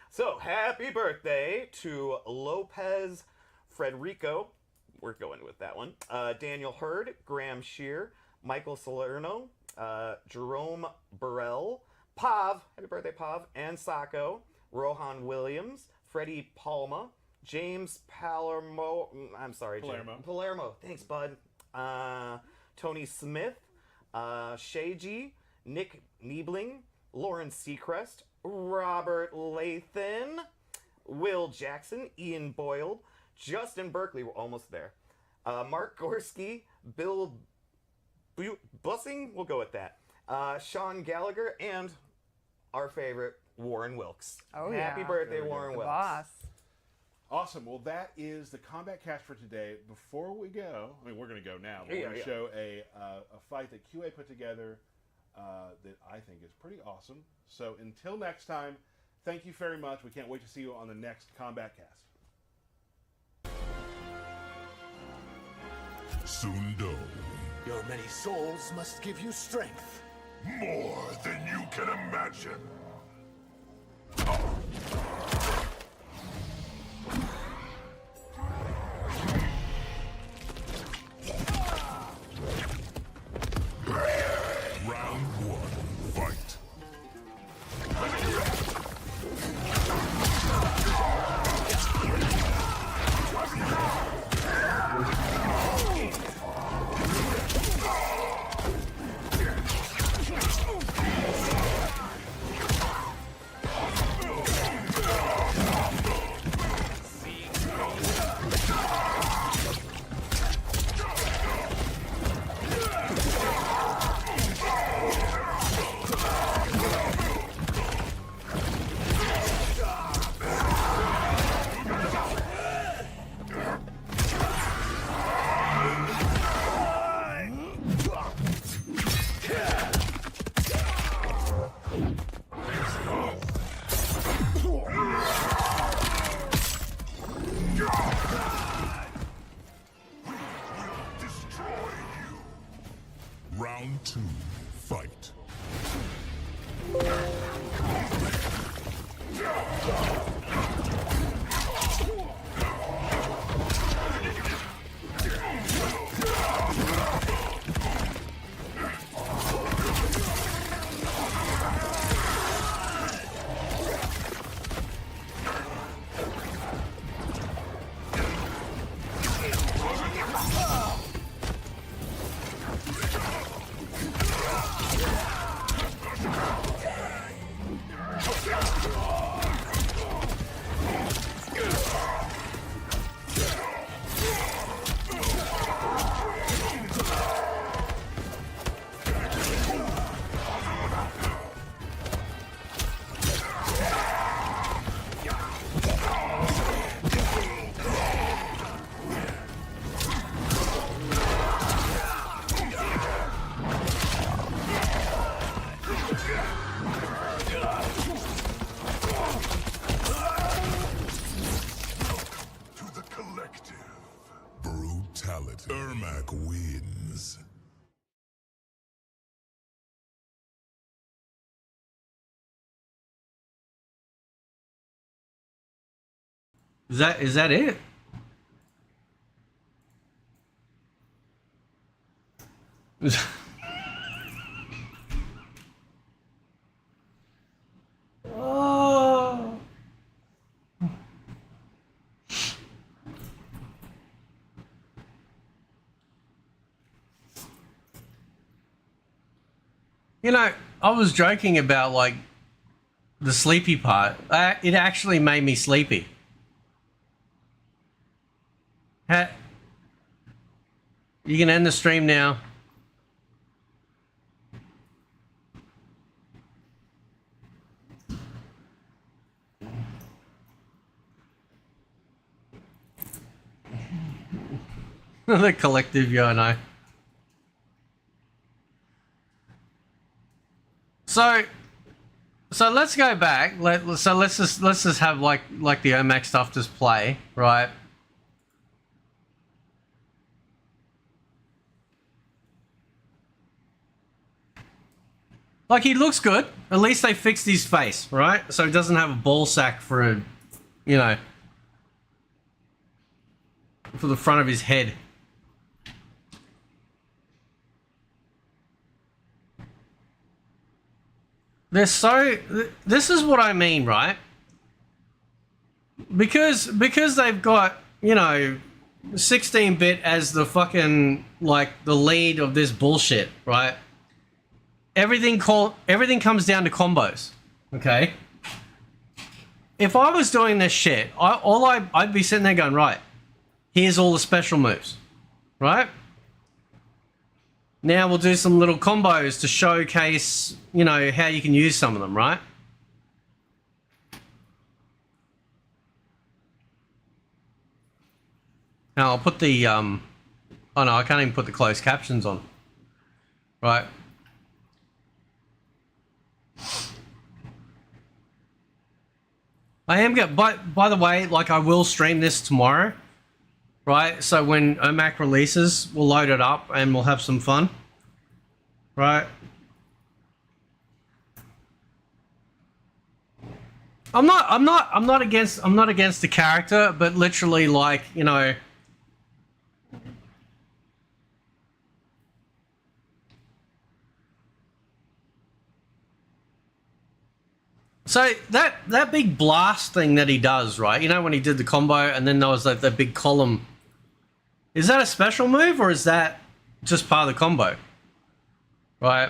So, happy birthday to Lopez Frederico. We're going with that one. Daniel Hurd, Graham Shear, Michael Salerno, Jerome Burrell, Pav, happy birthday, Pav, and Sacco, Rohan Williams, Freddie Palma, James Palermo, Palermo, thanks, bud. Tony Smith, Shaji, Nick Niebling, Lauren Seacrest, Robert Lathan, Will Jackson, Ian Boyle, Justin Berkeley, we're almost there. Mark Gorski, Bill Bussing, we'll go with that. Sean Gallagher, and our favorite, Warren Wilkes. Oh, Happy yeah. birthday, Warren The Wilkes. boss. Awesome. Well, that is the Combat Cast for today. Before we go, I mean, we're going to go now. But we're going to show a fight that QA put together that I think is pretty awesome. So until next time, thank you very much. We can't wait to see you on the next Combat Cast. Sundo. Your many souls must give you strength. More than you can imagine. Round one, fight. Destroy you. Round two, fight. wins. Is that it? Oh. You know, I was joking about like the sleepy part. It actually made me sleepy. You can end the stream now. The collective, yeah, I know. So let's go back. Let's just have like the Ermac stuff just play, right? Like, he looks good. At least they fixed his face, right? So he doesn't have a ball sack for a, you know, for the front of his head. They're so... This is what I mean, right? Because they've got, you know, 16-bit as the fucking, like, the lead of this bullshit, right? Everything comes down to combos, okay? If I was doing this shit, I'd be sitting there going, right, here's all the special moves, right? Now we'll do some little combos to showcase, you know, how you can use some of them, right? Now I'll put the, oh no, I can't even put the closed captions on, right? I am going, by the way, like, I will stream this tomorrow, right? So when Ermac releases, we'll load it up and we'll have some fun, right? I'm not against the character, but literally, like, you know, so that big blast thing that he does, right? You know, when he did the combo and then there was like that big column. Is that a special move or is that just part of the combo? Right?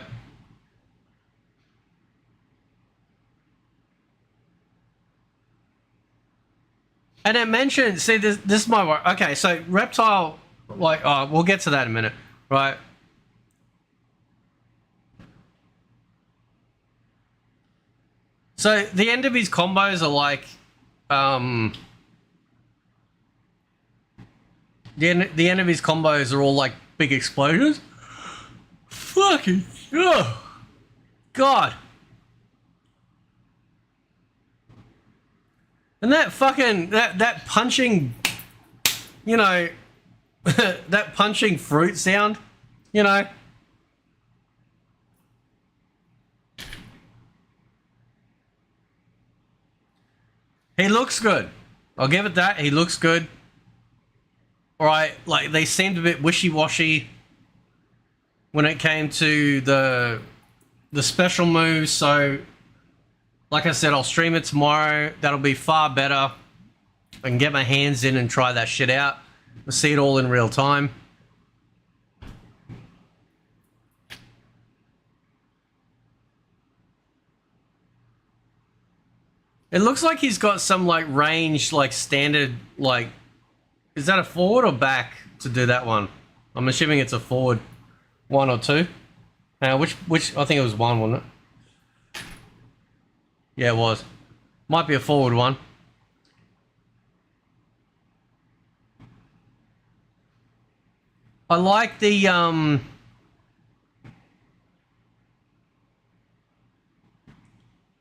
And it mentioned, see, this is my work. Okay, so Reptile, like, oh, we'll get to that in a minute, right? So the end of his combos are like, the end of his combos are all like big explosions. Fucking, oh, God. And that fucking, that punching, you know, that punching fruit sound, you know. He looks good. I'll give it that. He looks good. Alright, like, they seemed a bit wishy-washy when it came to the special moves, so like I said, I'll stream it tomorrow. That'll be far better. I can get my hands in and try that shit out. We'll see it all in real time. It looks like he's got some, like, range, like, standard, like... Is that a forward or back to do that one? I'm assuming it's a forward. 1 or 2. Which I think it was 1, wasn't it? Yeah, it was. Might be a forward one. I like the, I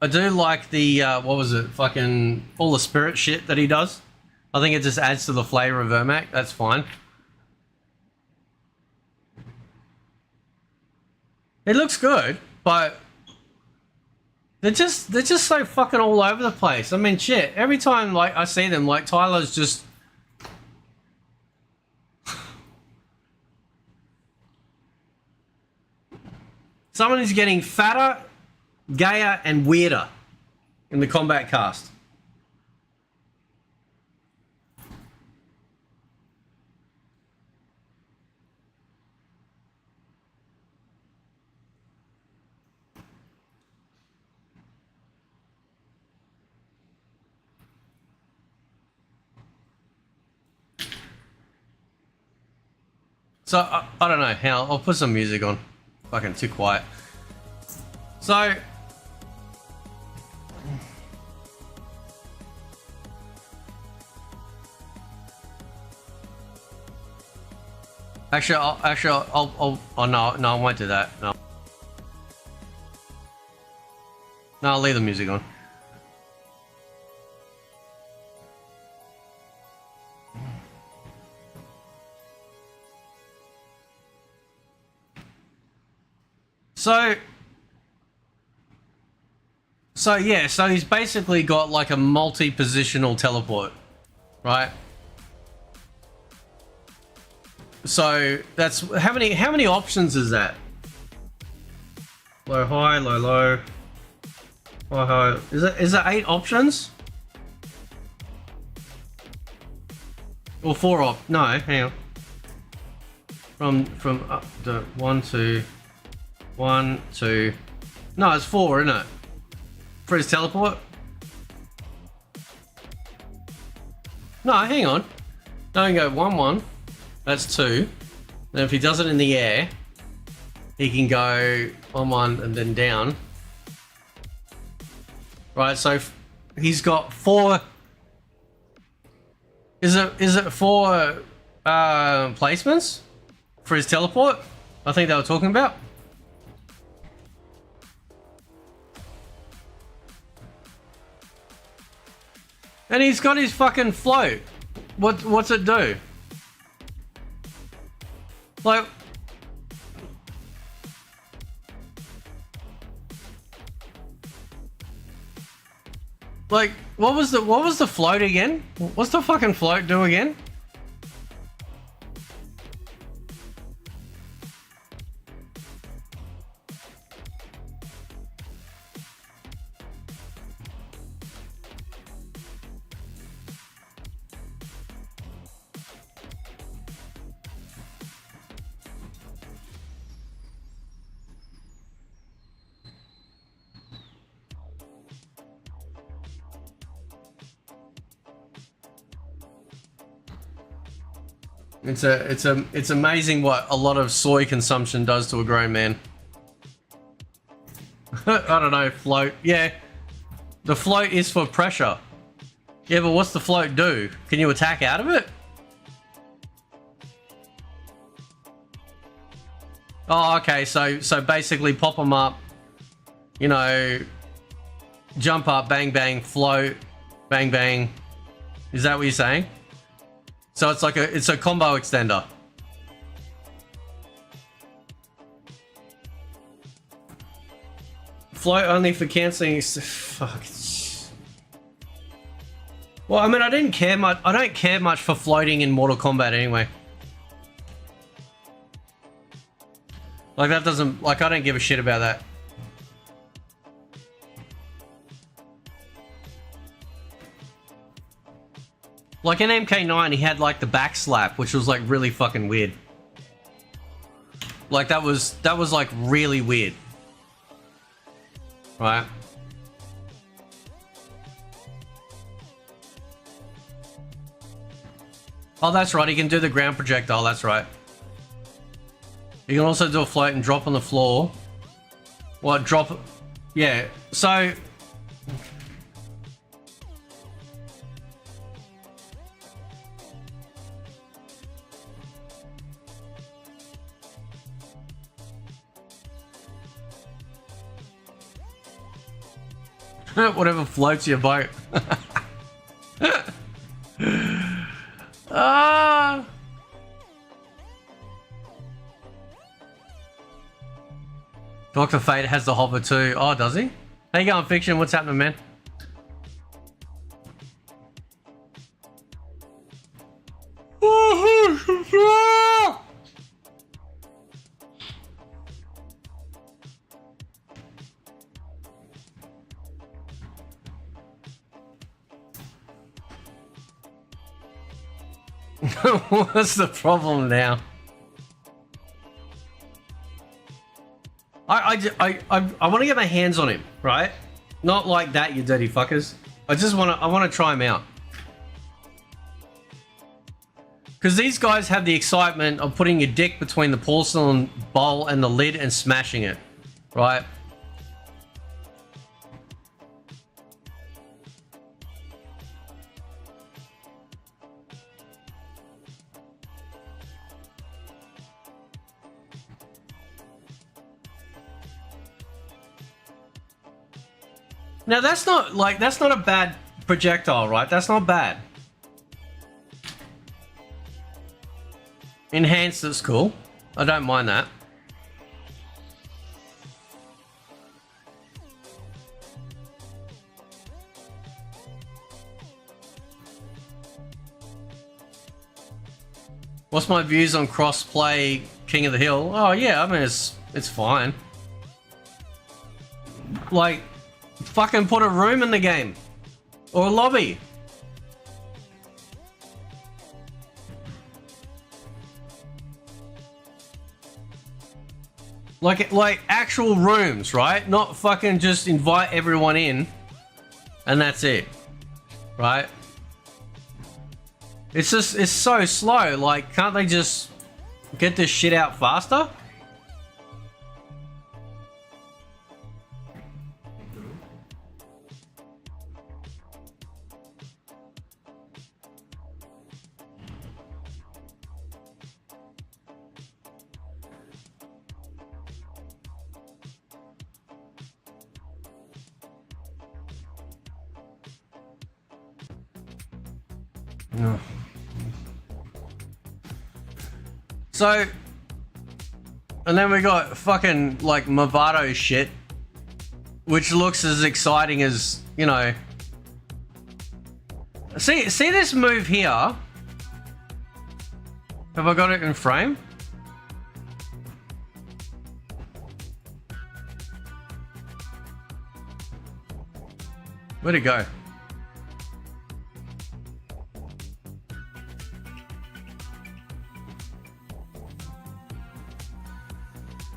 do like the, what was it? Fucking all the spirit shit that he does. I think it just adds to the flavor of Ermac. That's fine. It looks good, but they're just so fucking all over the place. I mean, shit. Every time like I see them, like Tyler's just. Someone is getting fatter, gayer, and weirder in the Kombat cast. So, I don't know. I'll put some music on. Fucking too quiet. So... Actually, I'll oh no, I won't do that. No. No, I'll leave the music on. So yeah, so he's basically got like a multi-positional teleport, right? So that's how many options is that? Low, high, low, low, high, high. Is it 8 options? Or 4 no, hang on. From up to 1, 2, 1, 2. No, it's 4, isn't it? For his teleport? No, hang on. Don't go 1, 1. That's 2. Then if he does it in the air, he can go 1, 1 and then down. Right, so he's got 4. Is it 4 placements for his teleport? I think they were talking about. And he's got his fucking float. What's it do? Like, what was the float again? What's the fucking float do again? It's amazing what a lot of soy consumption does to a grown man. I don't know, float. Yeah. The float is for pressure. Yeah, but what's the float do? Can you attack out of it? Oh, okay, so basically pop them up, you know, jump up, bang bang, float, bang bang. Is that what you're saying? So it's a combo extender. Float only for cancelling. Fuck. Well, I mean, I don't care much for floating in Mortal Kombat anyway. Like that doesn't, like I don't give a shit about that. Like in MK9, he had like the back slap, which was like really fucking weird. Like that was like really weird. Right? Oh, that's right. He can do the ground projectile. That's right. You can also do a float and drop on the floor. What, drop? Yeah. So... whatever floats your boat. Ah. Dr. Fate has the hover too. Oh, does he? How you going, Fiction? What's happening, man? What's the problem now? I want to get my hands on him, right? Not like that, you dirty fuckers. I want to try him out. Because these guys have the excitement of putting your dick between the porcelain bowl and the lid and smashing it, right? Now that's not a bad projectile, right? That's not bad. Enhanced is cool. I don't mind that. What's my views on crossplay King of the Hill? Oh yeah, I mean it's fine. Like, fucking put a room in the game. Or a lobby. Like actual rooms, right? Not fucking just invite everyone in and that's it. Right? It's so slow. Like, can't they just get this shit out faster? No. So, and then we got fucking like Mavado shit, which looks as exciting as, you know. See this move here? Have I got it in frame? Where'd it go?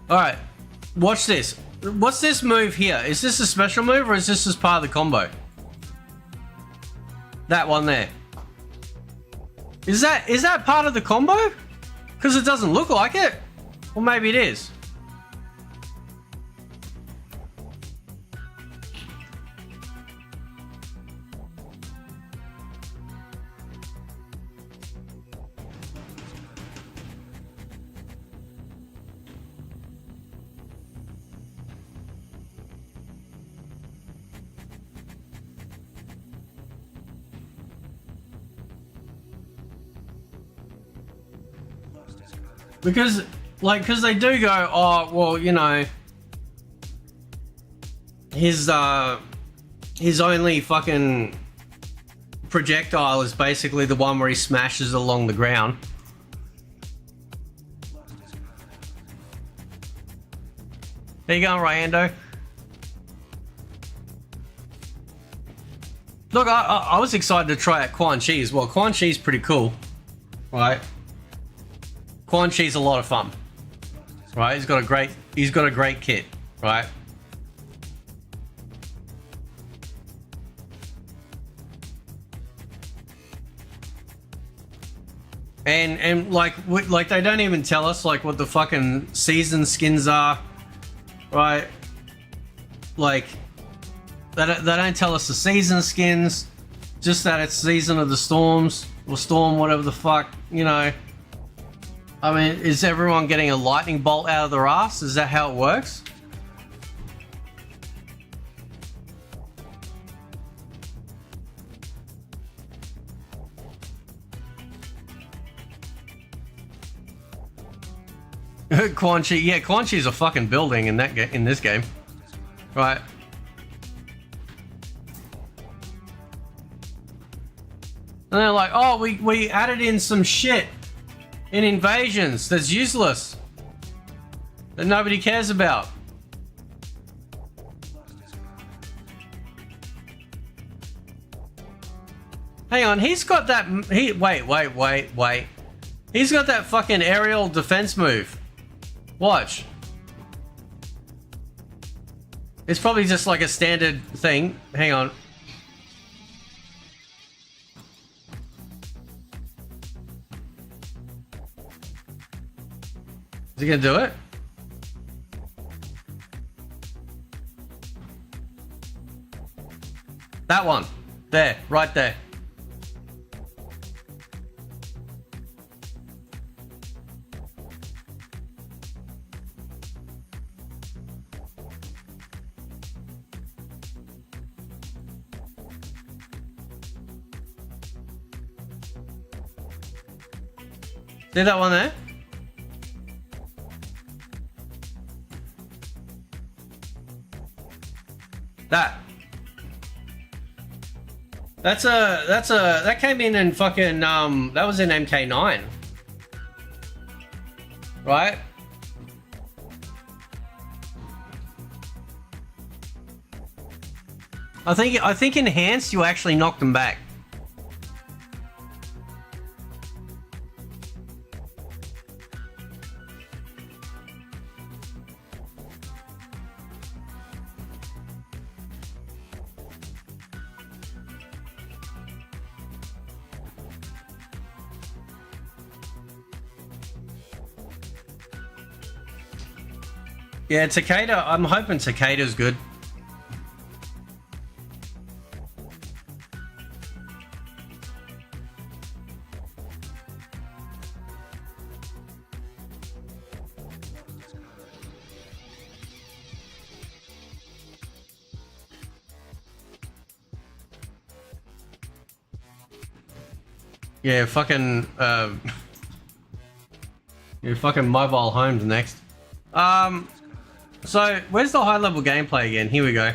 Alright, watch this. What's this move here? Is this a special move or is this just part of the combo? That one there. Is that part of the combo? Because it doesn't look like it. Or maybe it is. Because they do go, oh, well, you know, his only fucking projectile is basically the one where he smashes along the ground. There you go, Ryando. Look, I was excited to try out Quan Chi as well. Quan Chi's pretty cool, right? Quan Chi's a lot of fun, right? He's got a great kit, right? And like they don't even tell us like what the fucking season skins are, right? Like they don't tell us the season skins, just that it's Season of the Storms or Storm, whatever the fuck, you know. I mean, is everyone getting a lightning bolt out of their ass? Is that how it works? Quan Chi, yeah, Quan Chi's a fucking building in that in this game, right? And they're like, oh, we added in some shit in Invasions that's useless, that nobody cares about. Hang on, he's got that. Wait. He's got that fucking aerial defense move. Watch. It's probably just like a standard thing. Hang on. Is he gonna do it? That one. There, right there. See that one there? That came in fucking that was in MK9. Right? I think enhanced you actually knocked them back. Yeah, Takeda, I'm hoping Takeda's good. Yeah, fucking yeah, fucking mobile homes next. So where's the high level gameplay again? Here we go.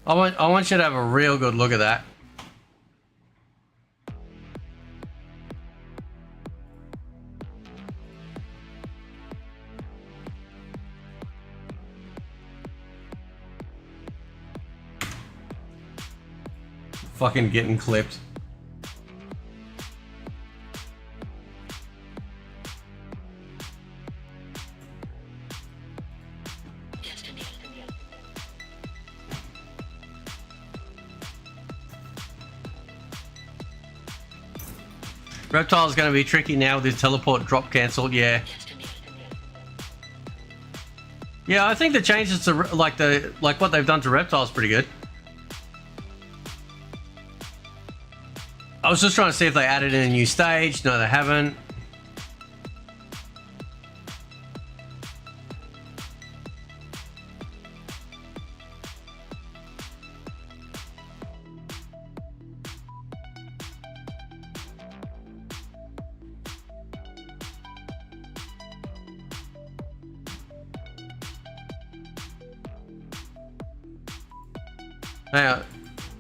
I want you to have a real good look at that. Fucking getting clipped. Reptile's gonna be tricky now with his teleport drop cancel, yeah. Yeah, I think the changes to like what they've done to Reptile is pretty good. I was just trying to see if they added in a new stage. No, they haven't. Now,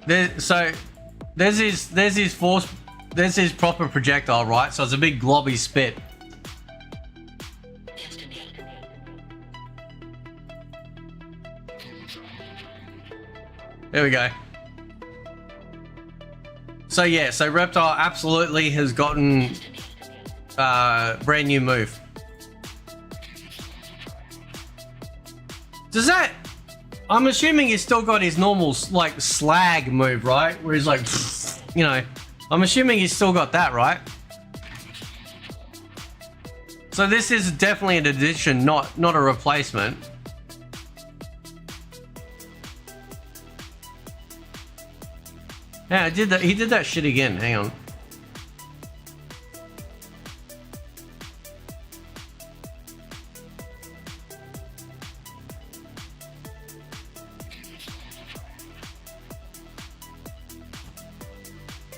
there's his proper projectile, right? So it's a big globby spit. There we go. So yeah, so Reptile absolutely has gotten brand new move. Does that? I'm assuming he's still got his normal like slag move, right? Where he's like, you know, I'm assuming he's still got that, right? So this is definitely an addition, not a replacement. Yeah, he did that shit again. Hang on.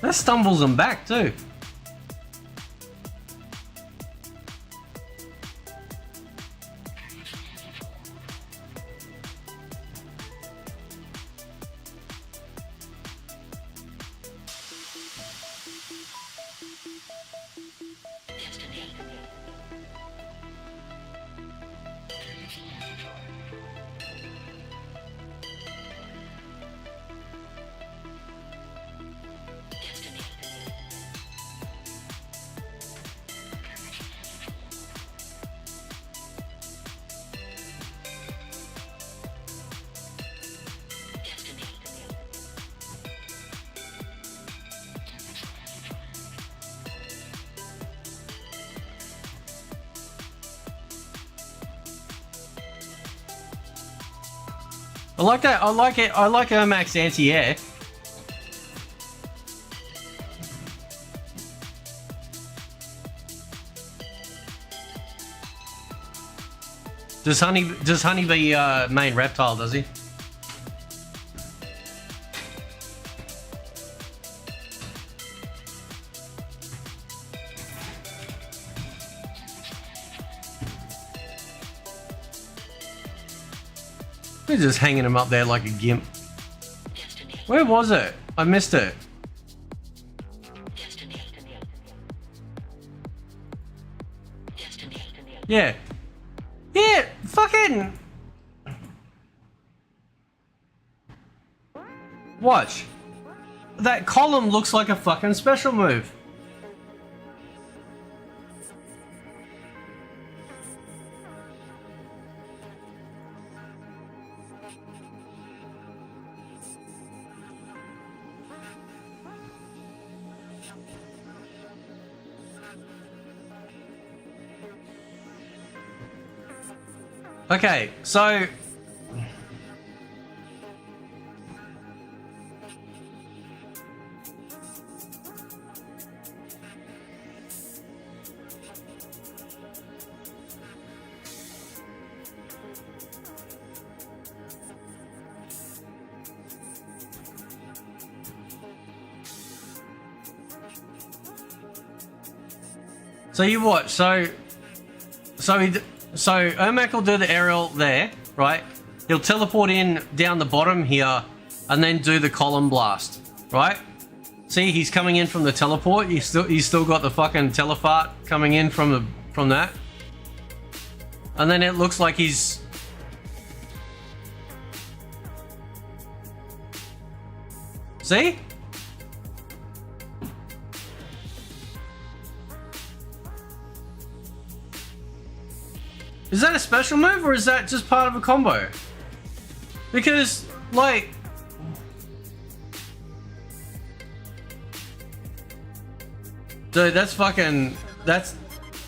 That stumbles them back too. I like that. I like it. I like Ermac's anti-air. Does Honeybee main reptile, does he? He's just hanging him up there like a gimp. Where was it? I missed it. Yeah. Yeah, fucking... Watch. That column looks like a fucking special move. Okay, so you watch. So Ermac will do the aerial there, right? He'll teleport in down the bottom here and then do the column blast, right? See, he's coming in from the teleport. He's still got the fucking telefart coming in from that. And then it looks like he's... See? Is that a special move or is that just part of a combo? Because, like... Dude, that's fucking... That's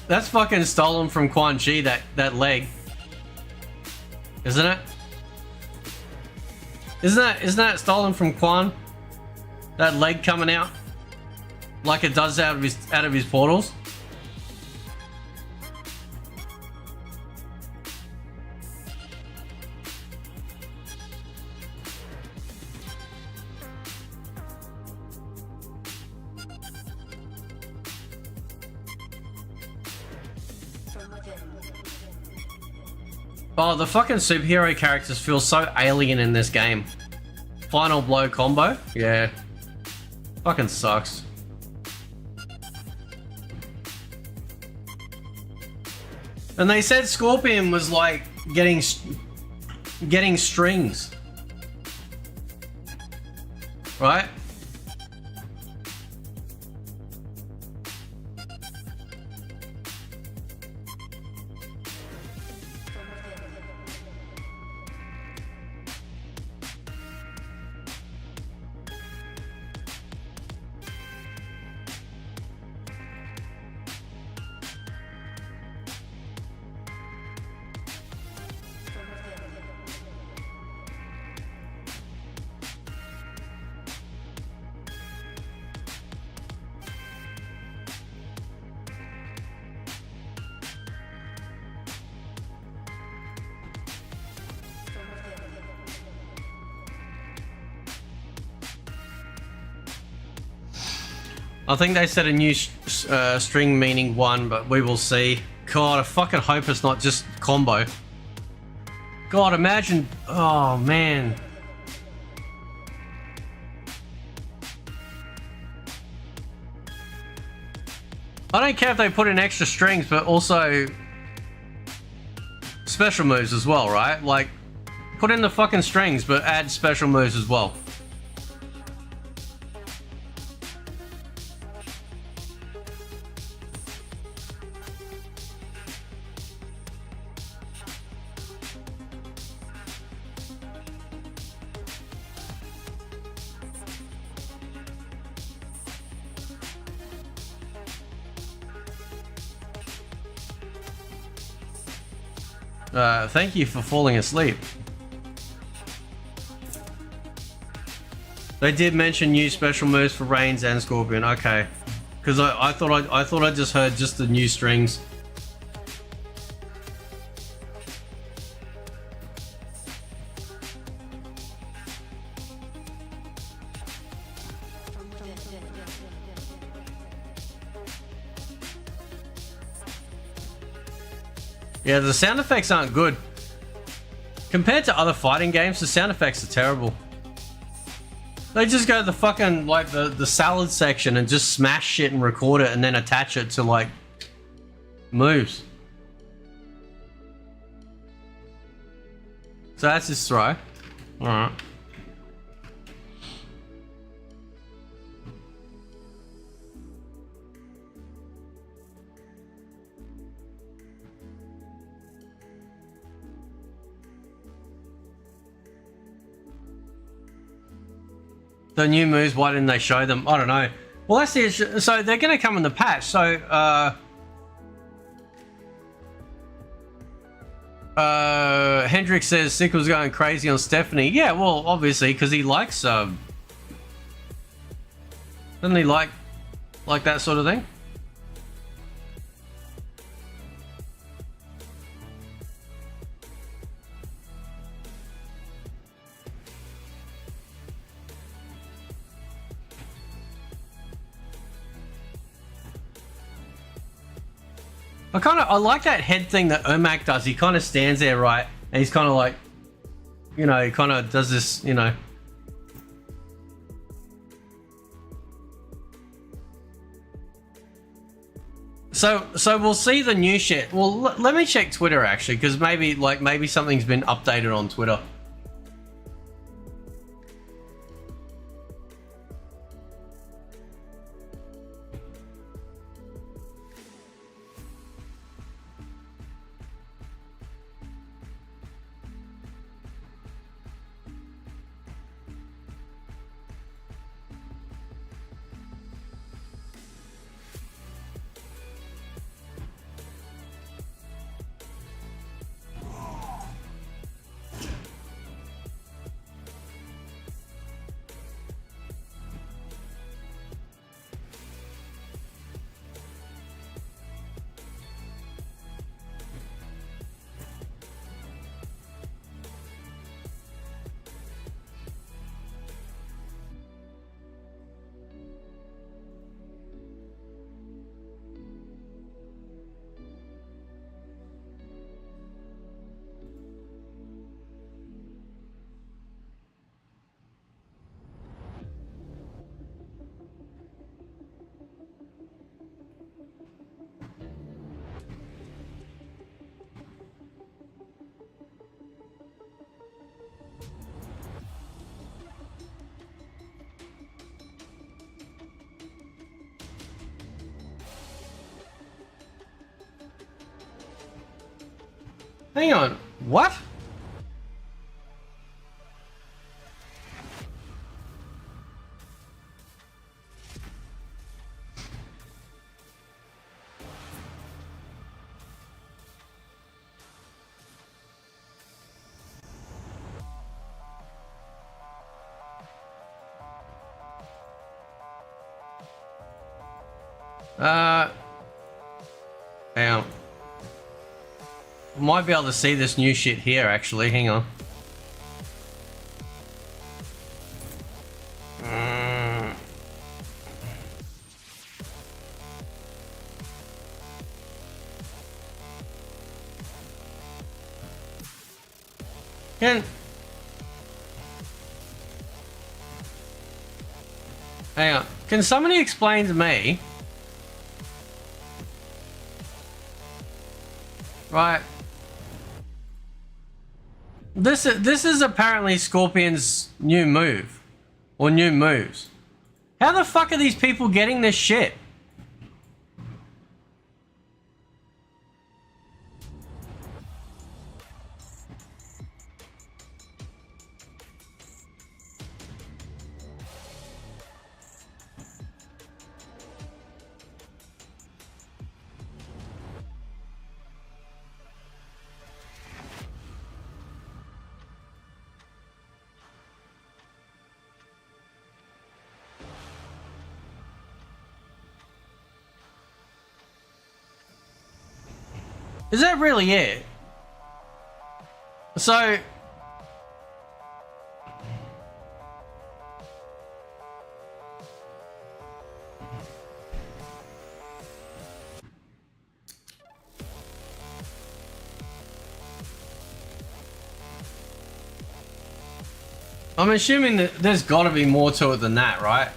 fucking stolen from Quan Chi, that leg. Isn't it? Isn't that stolen from Quan? That leg coming out? Like it does out of his portals? Oh, the fucking superhero characters feel so alien in this game. Final blow combo? Yeah. Fucking sucks. And they said Scorpion was like getting strings. Right? I think they said a new string meaning 1, but we will see. God, I fucking hope it's not just combo. God, imagine. Oh, man. I don't care if they put in extra strings, but also special moves as well, right? Like, put in the fucking strings, but add special moves as well. Thank you for falling asleep. They did mention new special moves for Reigns and Scorpion. Okay, because I thought I just heard just the new strings. Yeah, the sound effects aren't good. Compared to other fighting games, the sound effects are terrible. They just go to the fucking, like, the salad section and just smash shit and record it and then attach it to, like, moves. So that's his throw. Alright. The new moves, why didn't they show them? I don't know. Well, that's the issue. So they're going to come in the patch. So, Hendrix says Sickle's going crazy on Stephanie. Yeah, well, obviously, because he likes, doesn't he like that sort of thing? I like that head thing that Ermac does. He kind of stands there, right? And he's kind of like, you know, he kind of does this, you know. So we'll see the new shit. Well, let me check Twitter actually, because maybe something's been updated on Twitter. Hang on, what? Hang on. Might be able to see this new shit here actually, hang on. Hang on. Can somebody explain to me? Right. This is apparently Scorpion's new move. Or new moves. How the fuck are these people getting this shit? Is that really it? So... I'm assuming that there's got to be more to it than that, right?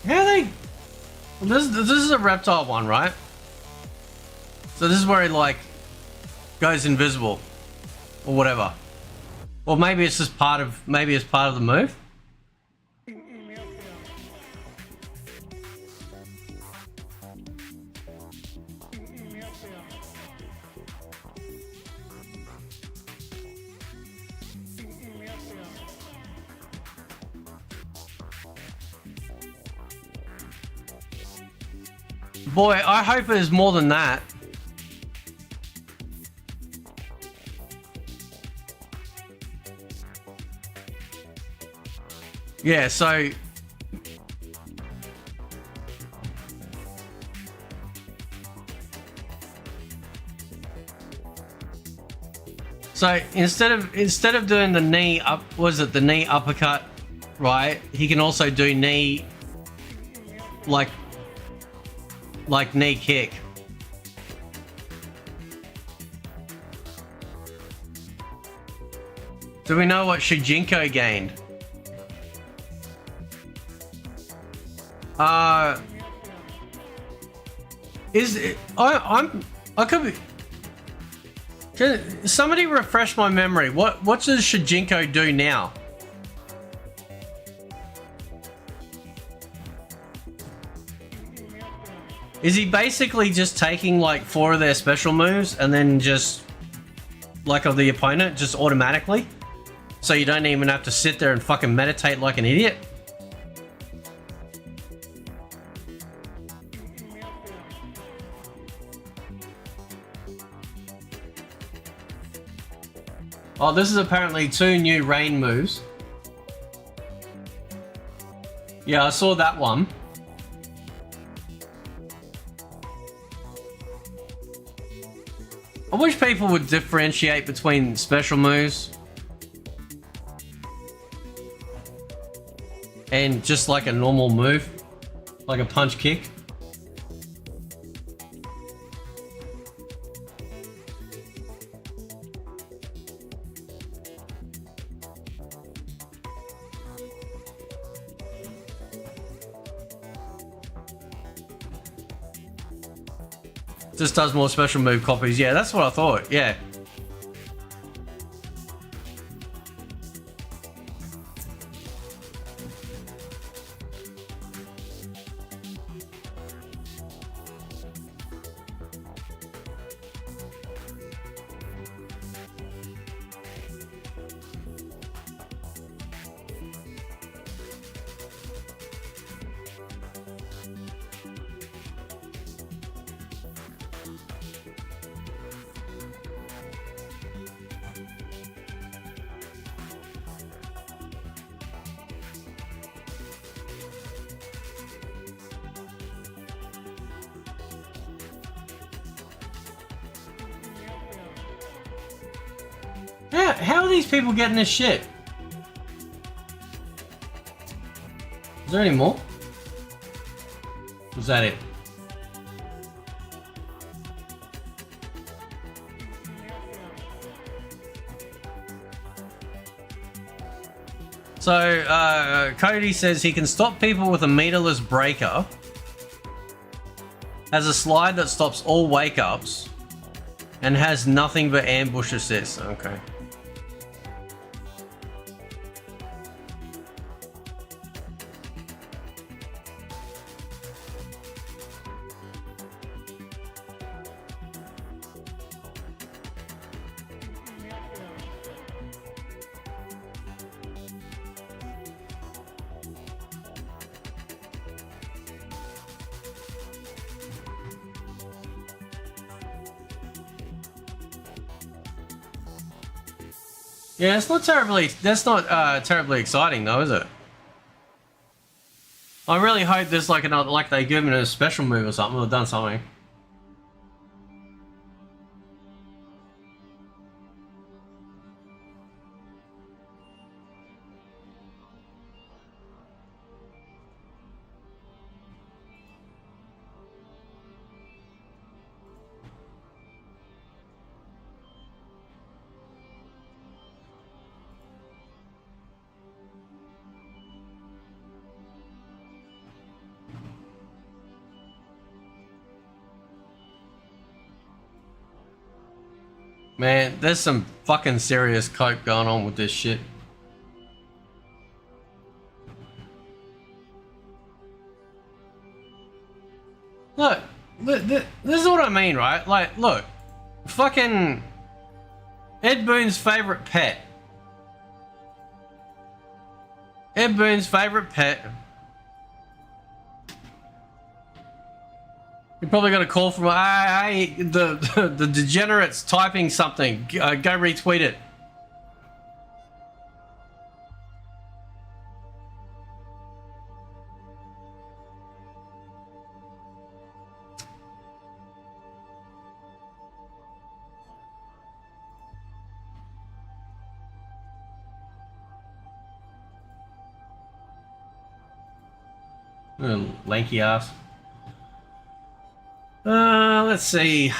How they... This is a reptile one, right? So this is where he like goes invisible or whatever. Or maybe it's just part of the move. Boy, I hope there's more than that. Yeah, so... So instead of doing the knee up, was it the knee uppercut, right? He can also do knee, like knee kick. Do we know what Shujinko gained? Is it, I could be. Can somebody refresh my memory? What does Shujinko do now? Is he basically just taking like 4 of their special moves and then just like of the opponent just automatically? So you don't even have to sit there and fucking meditate like an idiot? Oh, this is apparently 2 new rain moves. Yeah, I saw that one. I wish people would differentiate between special moves and just like a normal move, like a punch kick. Just does more special move copies. Yeah, that's what I thought. Yeah. How are these people getting this shit? Is there any more? Was that it? So, Cody says he can stop people with a meterless breaker. Has a slide that stops all wake-ups. And has nothing but ambush assist. Okay. Yeah, it's not terribly. That's not terribly exciting, though, is it? I really hope there's like another, like they give him a special move or something, or done something. Man, there's some fucking serious cope going on with this shit. Look, this is what I mean, right? Like, look, fucking Ed Boon's favorite pet. Ed Boon's favorite pet. You probably got a call from the degenerate's typing something. Go retweet it. Lanky ass. Let's see.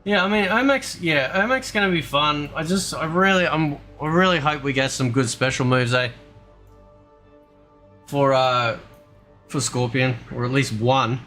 Yeah, I mean, Ermac's gonna be fun. I really hope we get some good special moves, for Scorpion, or at least one.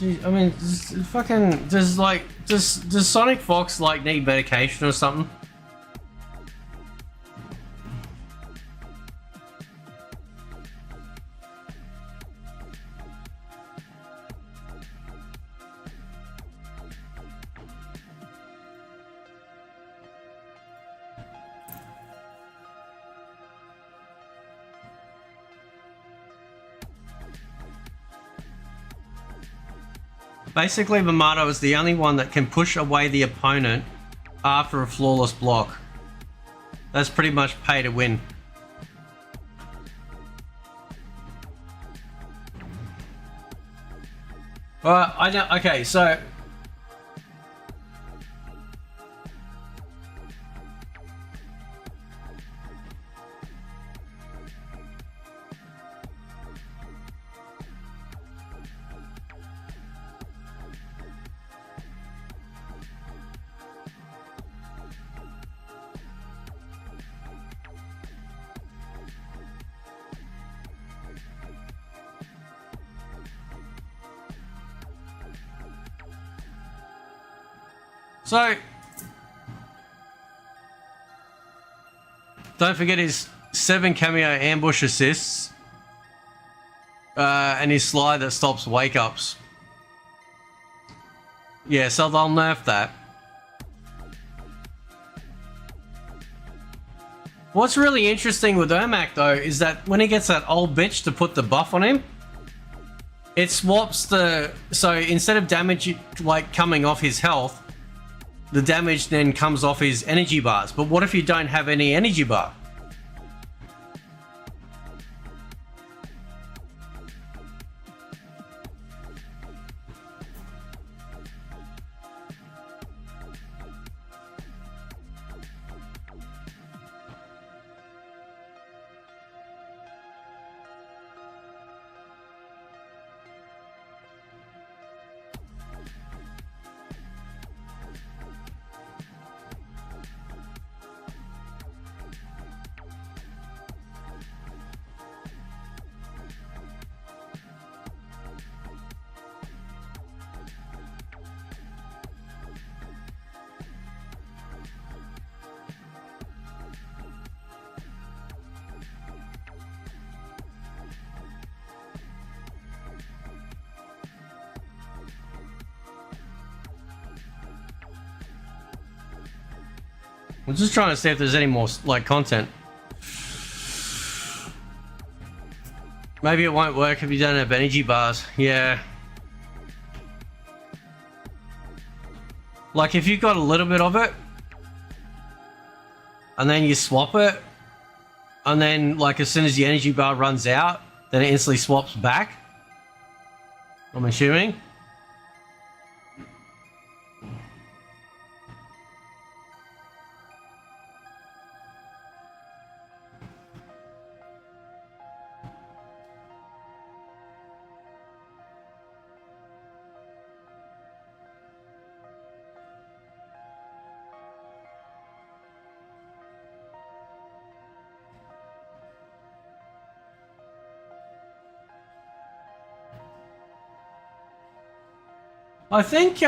Gee, I mean, fucking, does Sonic Fox like need medication or something? Basically, Mavado is the only one that can push away the opponent after a flawless block. That's pretty much pay to win. I know. Okay, so don't forget his 7 cameo ambush assists and his slide that stops wake ups. Yeah, so they'll nerf that. What's really interesting with Ermac though is that when he gets that old bitch to put the buff on him, it swaps the, so instead of damage like coming off his health, the damage then comes off his energy bars. But what if you don't have any energy bar? I'm just trying to see if there's any more like content. Maybe it won't work if you don't have energy bars. Yeah. Like if you've got a little bit of it and then you swap it and then like as soon as the energy bar runs out, then it instantly swaps back. I'm assuming. I think,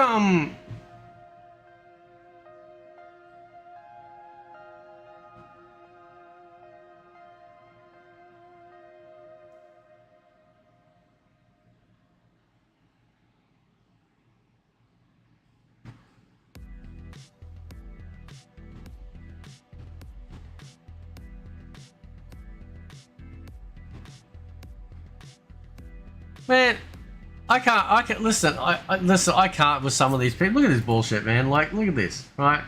man, I can't listen. Listen. I can't with some of these people. Look at this bullshit, man. Like, look at this, right?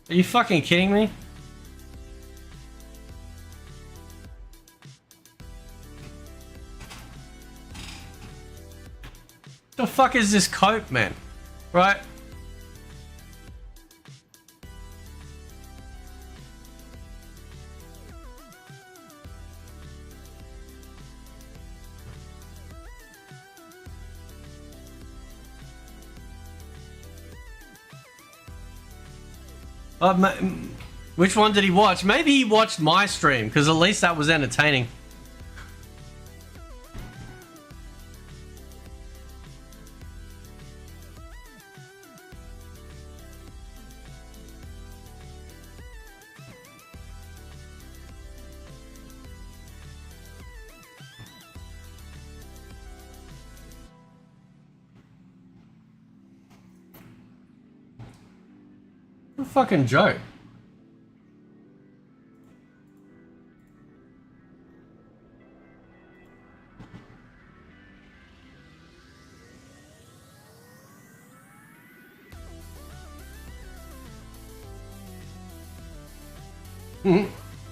Are you fucking kidding me? The fuck is this cope, man? Right? Which one did he watch? Maybe he watched my stream, because at least that was entertaining. What a fucking joke.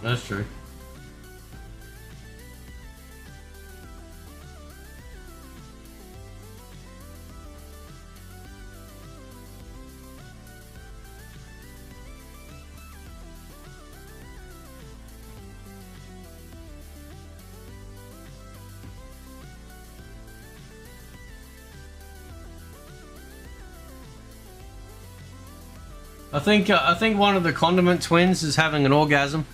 That's true. I think one of the condiment twins is having an orgasm.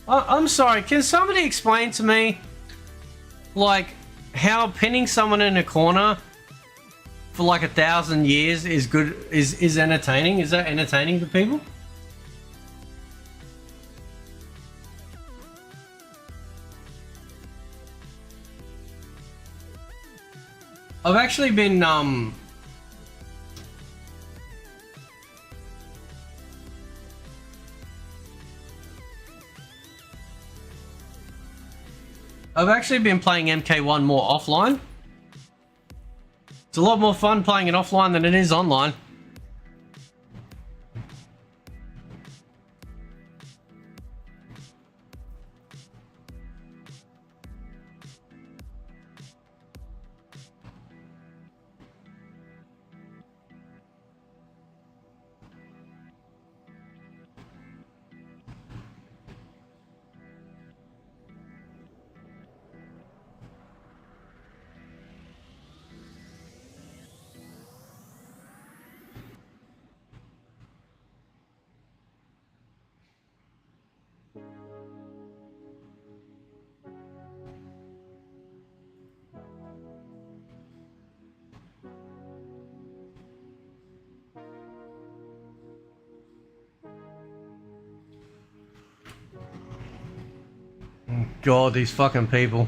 I'm sorry, can somebody explain to me, like, how pinning someone in a corner for like 1,000 years is good, is entertaining? Is that entertaining to people? I've actually been, playing MK1 more offline. It's a lot more fun playing it offline than it is online. God, these fucking people.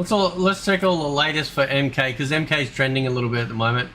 Let's check all the latest for MK, because MK is trending a little bit at the moment.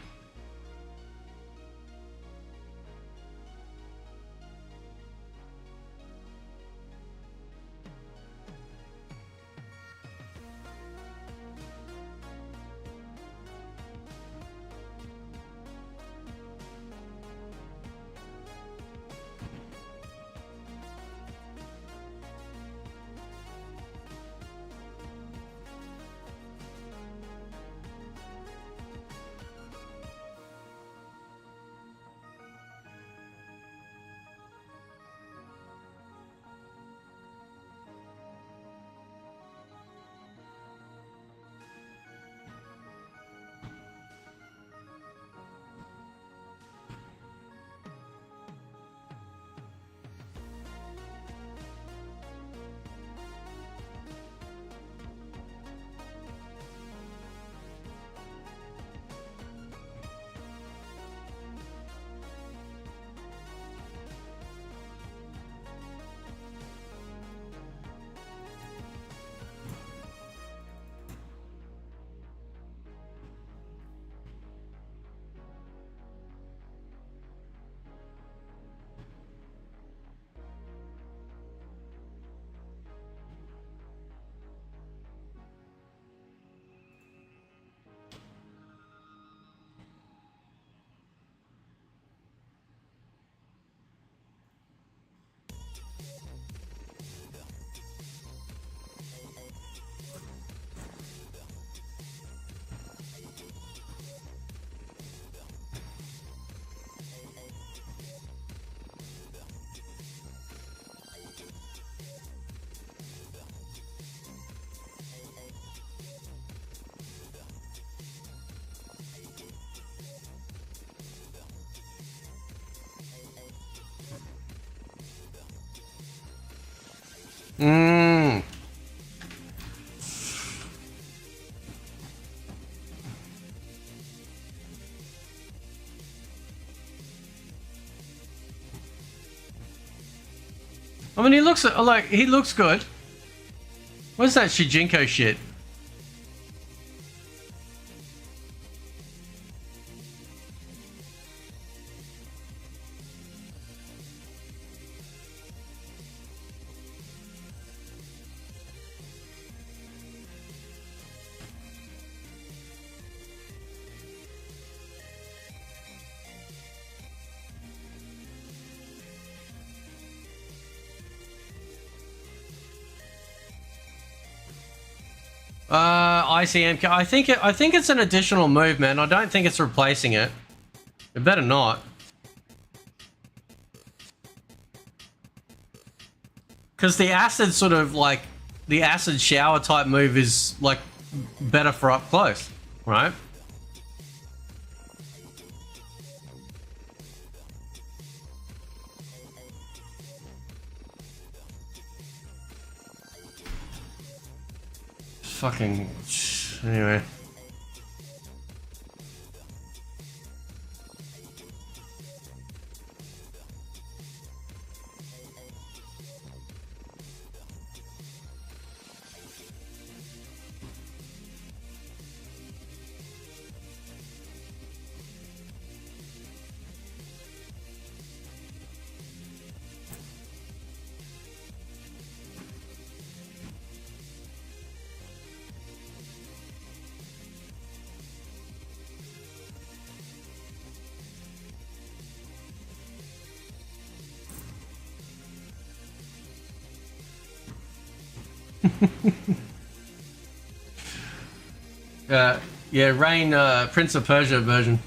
I mean, he looks good. What's that Shijinko shit? ICMK. I think it's an additional move, man. I don't think it's replacing it. It better not. Because the acid sort of like the acid shower type move is like better for up close, right? Fucking anyway. Yeah, Rain, Prince of Persia version.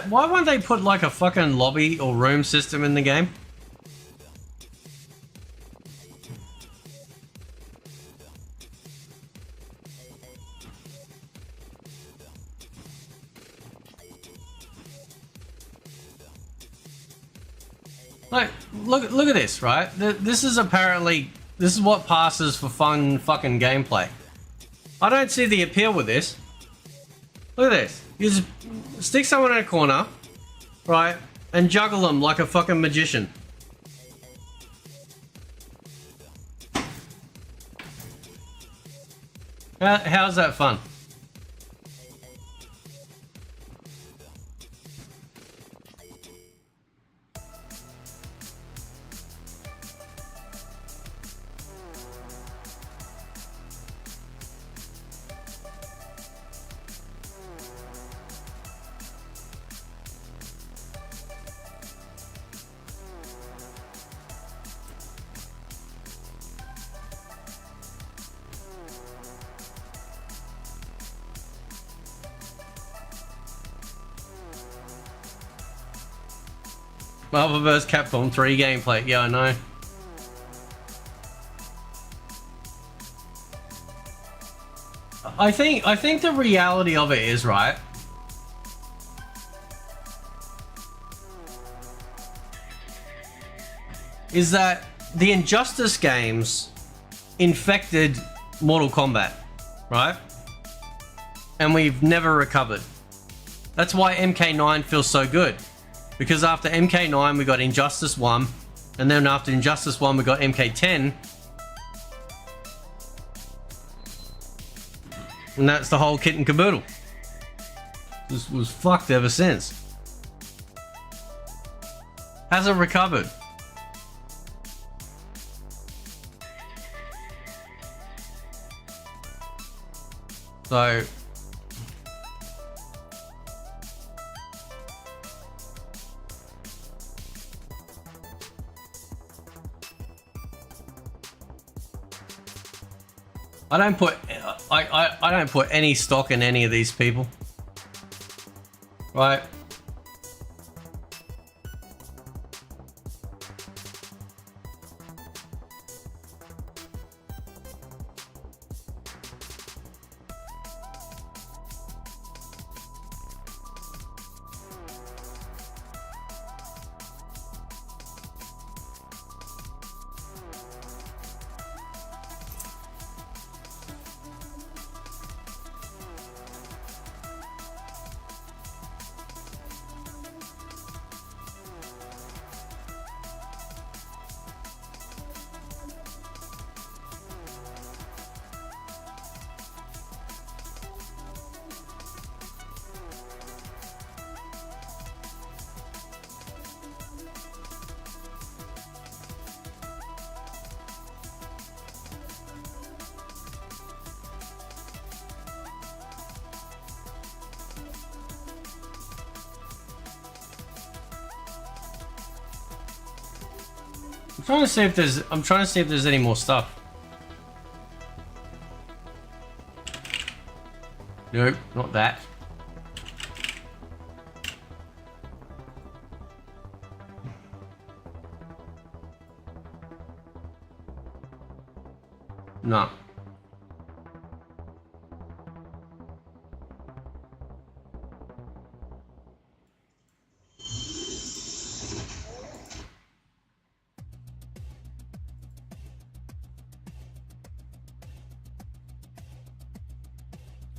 Why won't they put like a fucking lobby or room system in the game? Like, look at this, right? This is what passes for fun fucking gameplay. I don't see the appeal with this. Look at this. You just stick someone in a corner, right, and juggle them like a fucking magician. How's that fun? Marvel vs. Capcom 3 gameplay. Yeah, I know. I think the reality of it is, right, is that the Injustice games infected Mortal Kombat, right? And we've never recovered. That's why MK9 feels so good. Because after MK9 we got Injustice 1, and then after Injustice 1 we got MK10. And that's the whole kit and caboodle. This was fucked ever since. Hasn't recovered. So I don't put any stock in any of these people. Right? I'm trying to see if there's any more stuff. Nope, not that. No.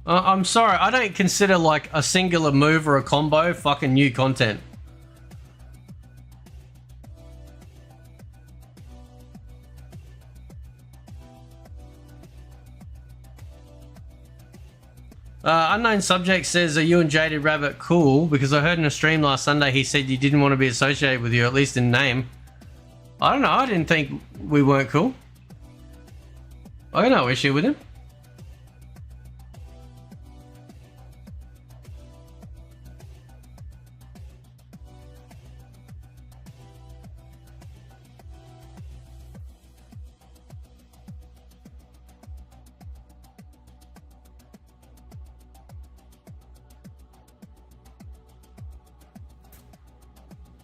I'm sorry, I don't consider like a singular move or a combo fucking new content. Unknown Subject says, are you and Jaded Rabbit cool? Because I heard in a stream last Sunday he said you didn't want to be associated with you, at least in name. I don't know, I didn't think we weren't cool. I got no issue with him.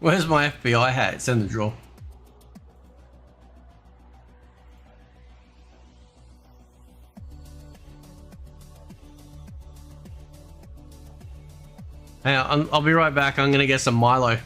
Where's my FBI hat? It's in the drawer. Hang on, I'll be right back. I'm gonna get some Milo.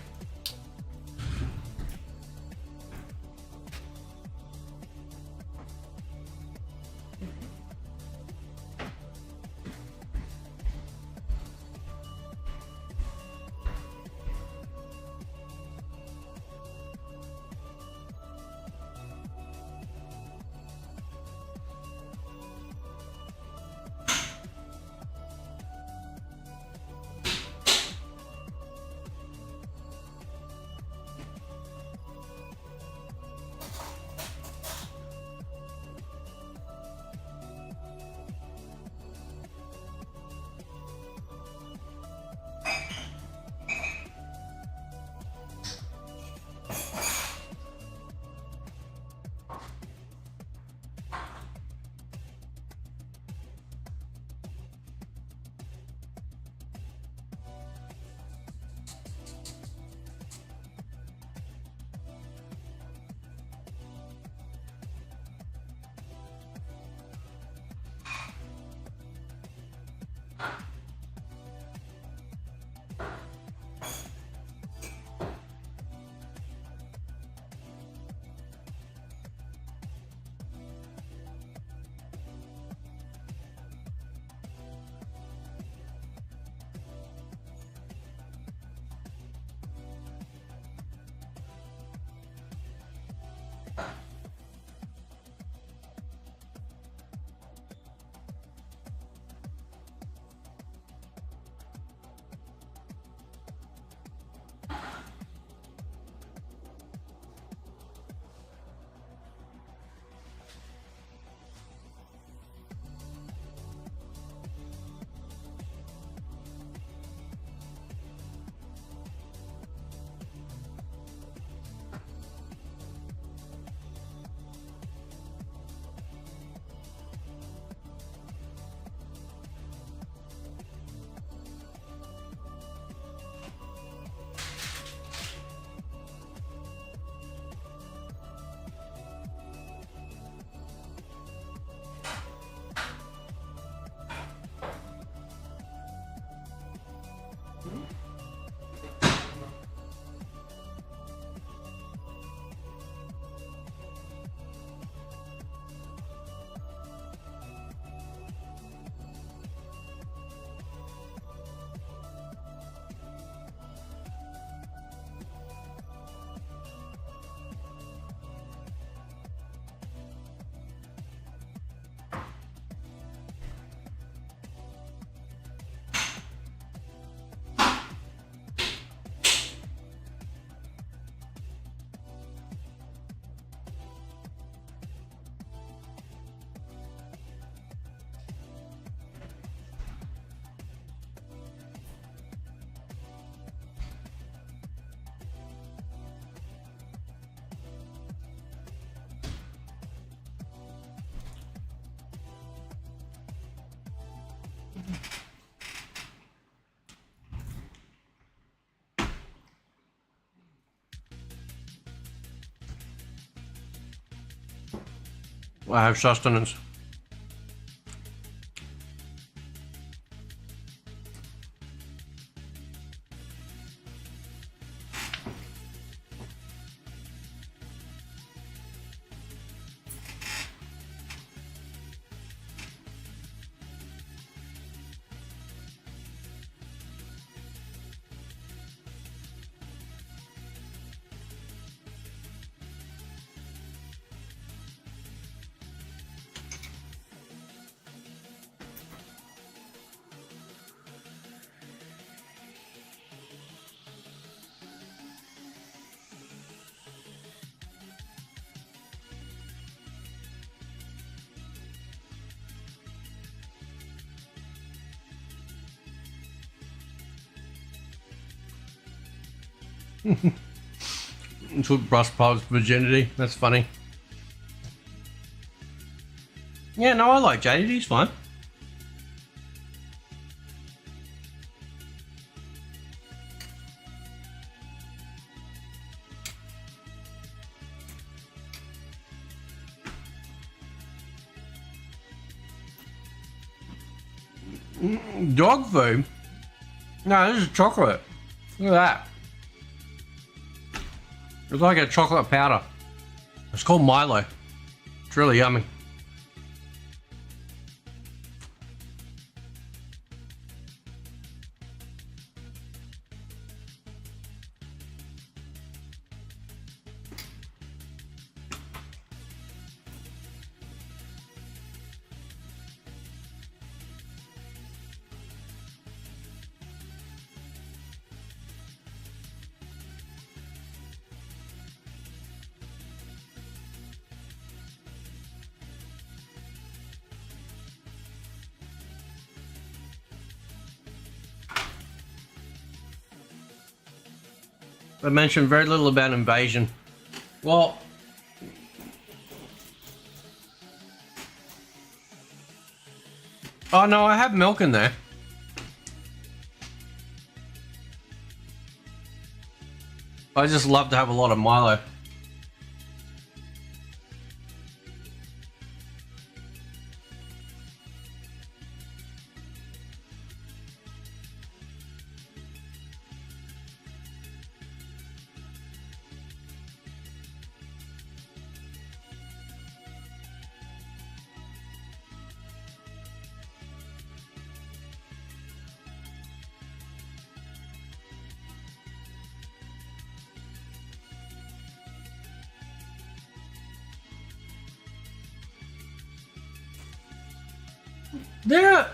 I have sustenance. Took Bruspop's virginity. That's funny. Yeah, no, I like JD. He's fine. Dog food? No, this is chocolate. Look at that. It's like a chocolate powder. It's called Milo. It's really yummy. I mentioned very little about invasion. Well, oh no, I have milk in there. I just love to have a lot of Milo.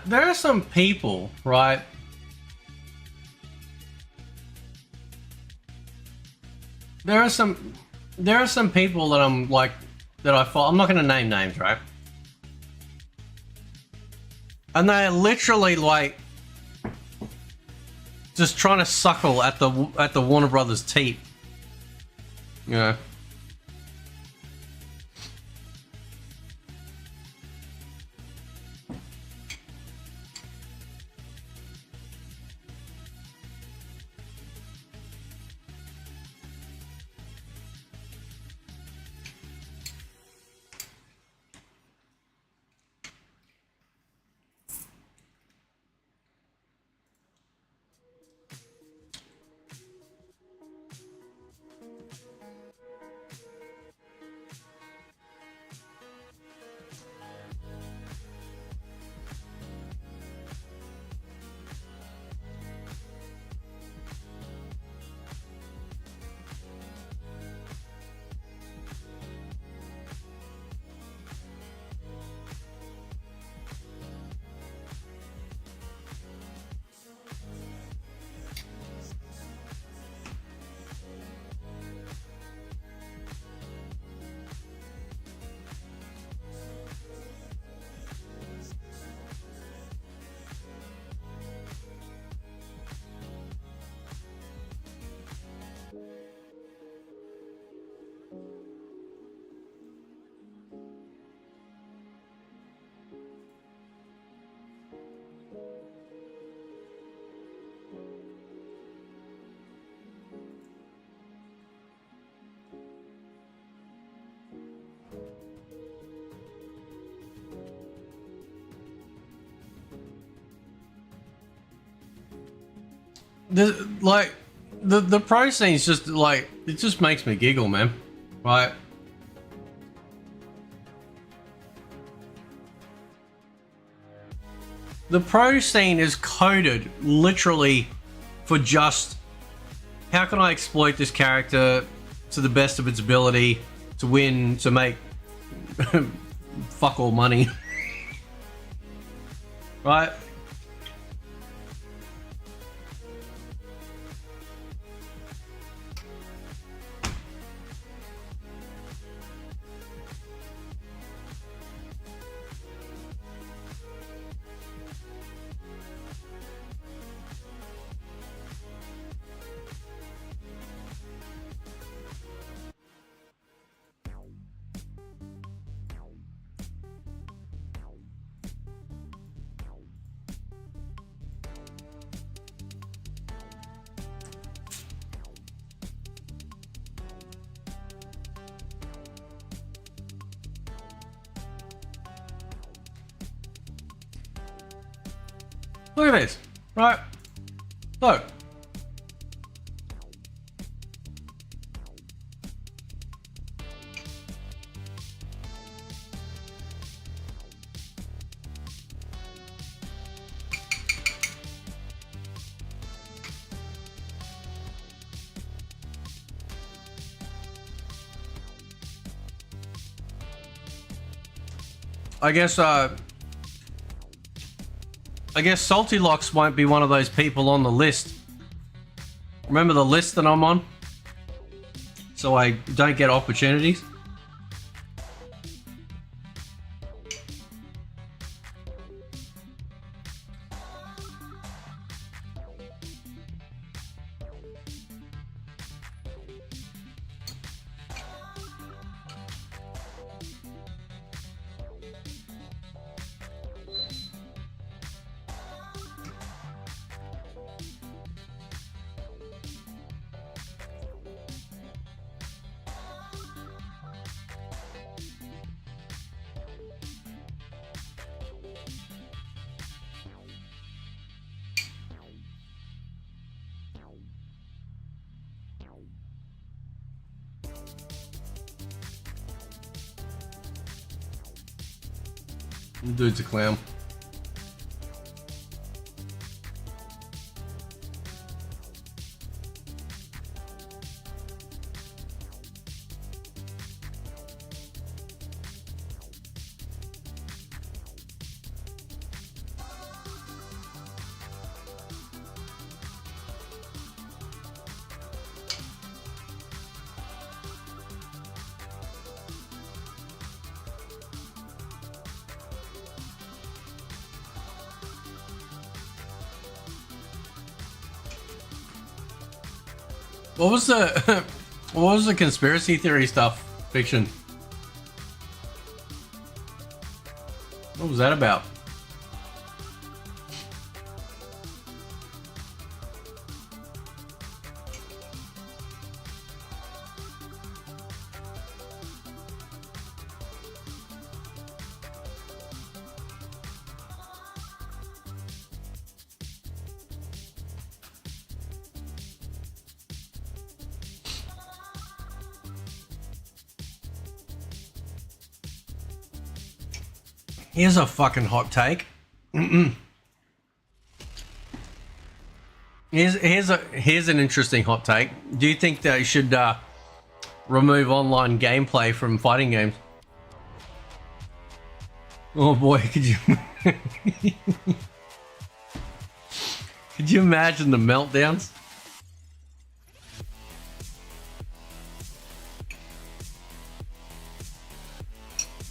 There are some people, right? There are some people that I'm like that I follow. I'm not gonna name names, right? And they're literally like just trying to suckle at the Warner Brothers teat. Yeah. the pro scene's just like, it just makes me giggle, man. Right? The pro scene is coded literally for just how can I exploit this character to the best of its ability to win, to make fuck all money. Right? Look at this, right? Look. I guess Salty Locks won't be one of those people on the list. Remember the list that I'm on? So I don't get opportunities. The dude's a clown. What was the what was the conspiracy theory stuff fiction? What was that about? Here's a fucking hot take. Here's an interesting hot take. Do you think they should remove online gameplay from fighting games? Oh boy, could you could you imagine the meltdowns?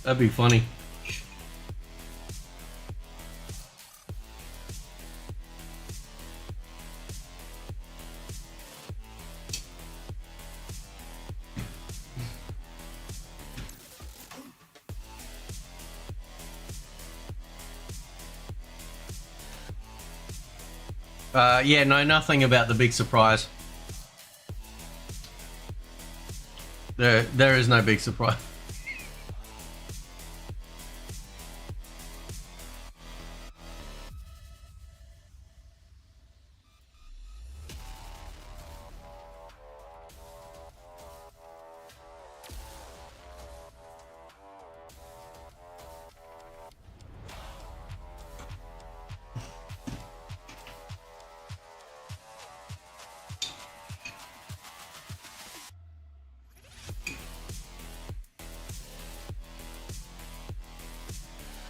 That'd be funny. Yeah, no, nothing about the big surprise. There is no big surprise.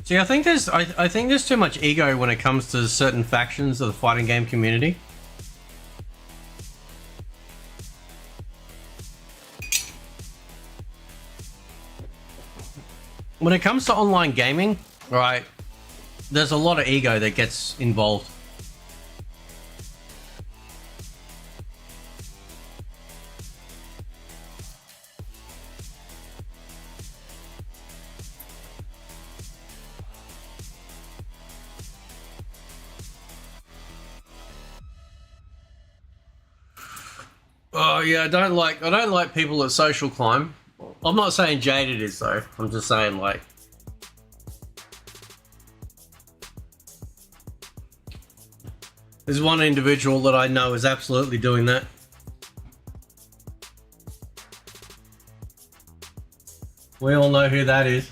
See, I think there's too much ego when it comes to certain factions of the fighting game community. When it comes to online gaming, right, there's a lot of ego that gets involved. Oh yeah, I don't like people that social climb. I'm not saying Jaded is though. I'm just saying like there's one individual that I know is absolutely doing that. We all know who that is.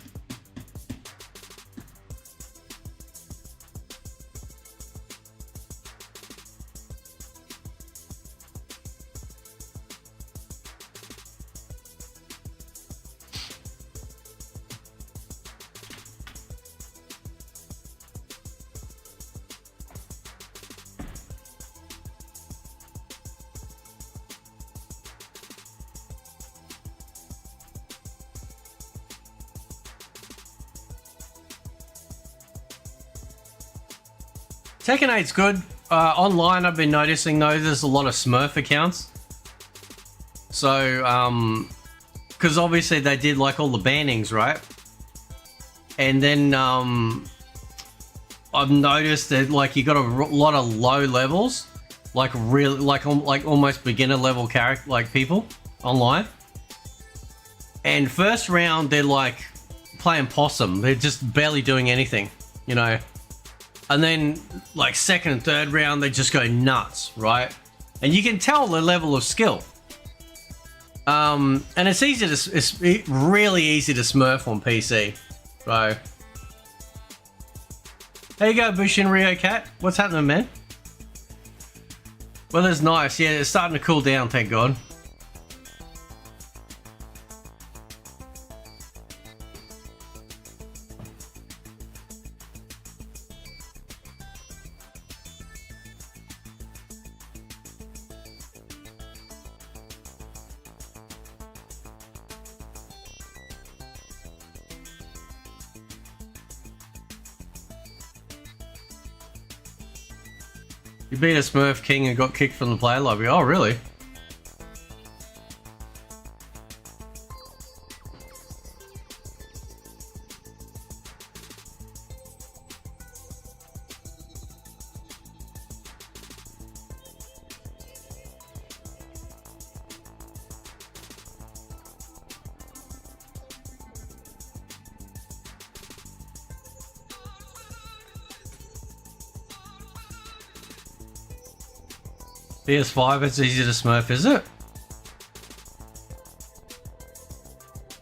Tekken 8's good. Online, I've been noticing though, there's a lot of Smurf accounts. So, because obviously they did like all the bannings, right? And then I've noticed that like you got a lot of low levels, like really, like almost beginner level character, like people online. And first round, they're like playing possum. They're just barely doing anything, you know. And then, like, second and third round, they just go nuts, right? And you can tell the level of skill. And it's really easy to smurf on PC. So, there you go, Bushin Rio Cat. What's happening, man? Weather's nice. Yeah, it's starting to cool down, thank God. You beat a Smurf King and got kicked from the player lobby. Oh, really? PS5, it's easy to smurf, is it?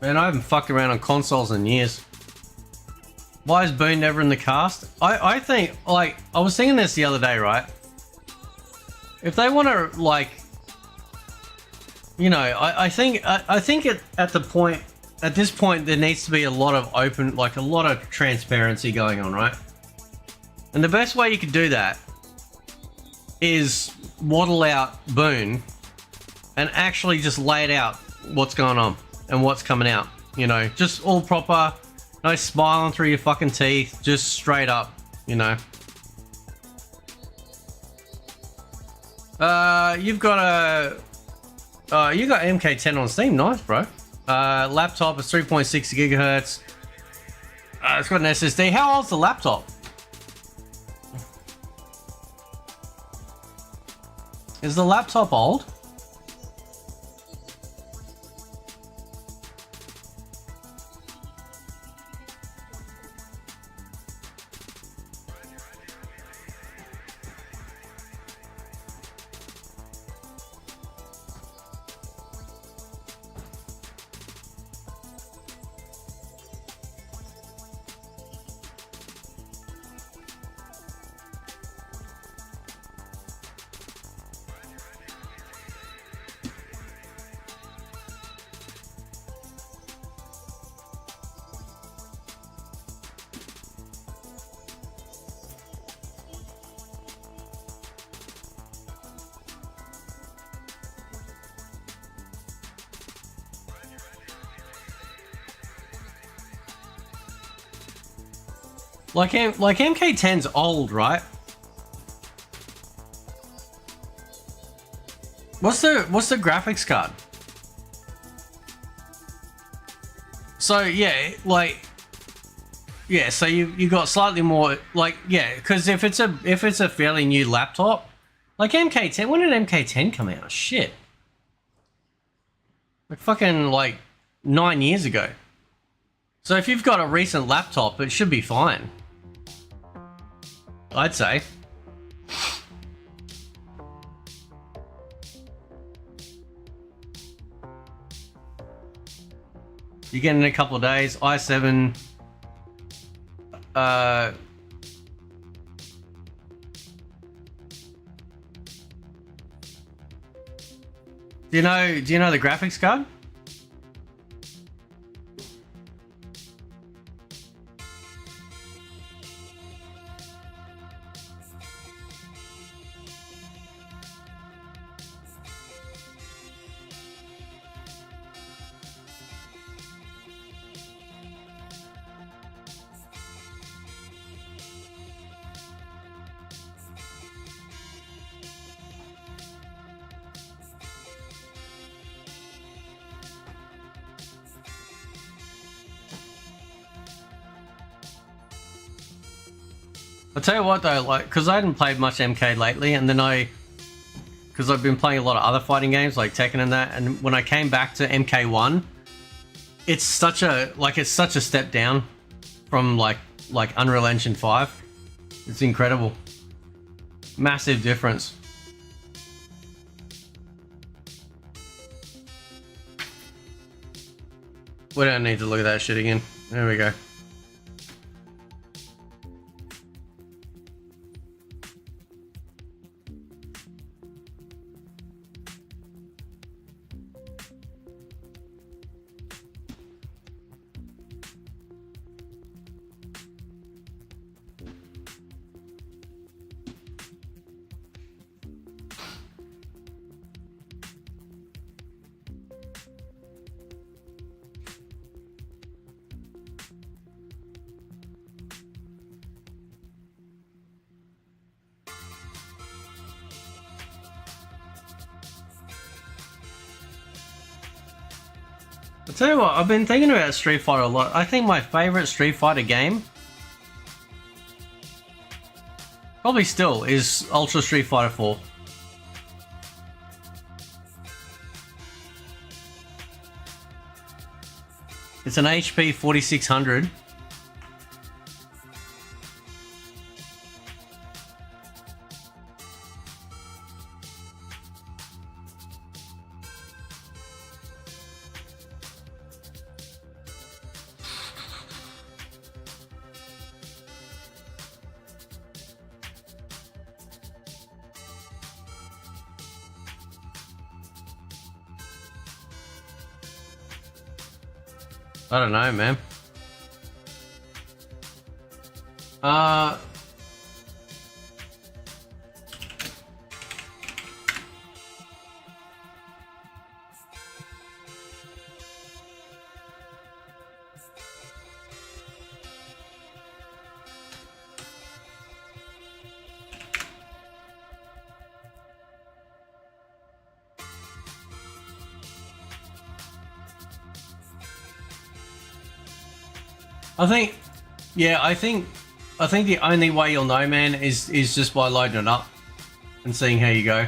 Man, I haven't fucked around on consoles in years. Why is Boone never in the cast? I think, like, I was thinking this the other day, right? If they want to, like, you know, I think at this point, there needs to be a lot of open, like, a lot of transparency going on, right? And the best way you could do that is waddle out Boone and actually just lay it out what's going on and what's coming out, you know, just all proper, no smiling through your fucking teeth, just straight up, you know. You got MK10 on Steam, nice, bro. Laptop is 3.6 gigahertz. It's got an SSD. How old's the laptop? Is the laptop old? Like MK10's old, right? What's the graphics card? So yeah, like yeah, so you got slightly more like yeah, because if it's a fairly new laptop, like MK10, when did MK10 come out? Shit. Like fucking like 9 years ago. So if you've got a recent laptop, it should be fine. I'd say. You get in a couple of days. i7. Do you know the graphics card? I'll tell you what though, like, because I hadn't played much MK lately, and then because I've been playing a lot of other fighting games like Tekken and that, and when I came back to MK1, it's such a step down from like Unreal Engine 5. It's incredible. Massive difference. We don't need to look at that shit again. There we go. I'll tell you what, I've been thinking about Street Fighter a lot. I think my favorite Street Fighter game probably still is Ultra Street Fighter 4. It's an HP 4600. I don't know, man. I think, yeah, I think the only way you'll know, man, is just by loading it up and seeing how you go.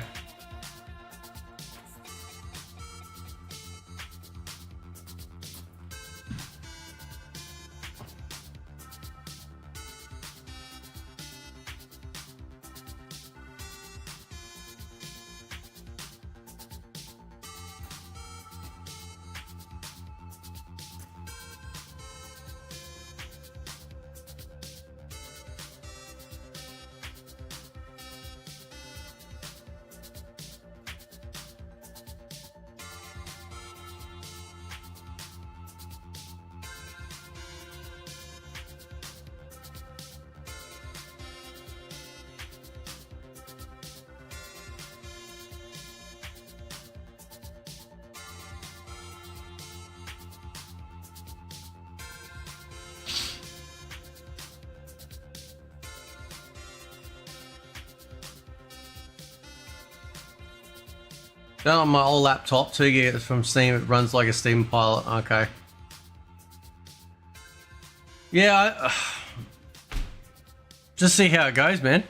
That on my old laptop, 2 gigs from Steam. It runs like a Steam Pilot. Okay. Yeah, just see how it goes, man.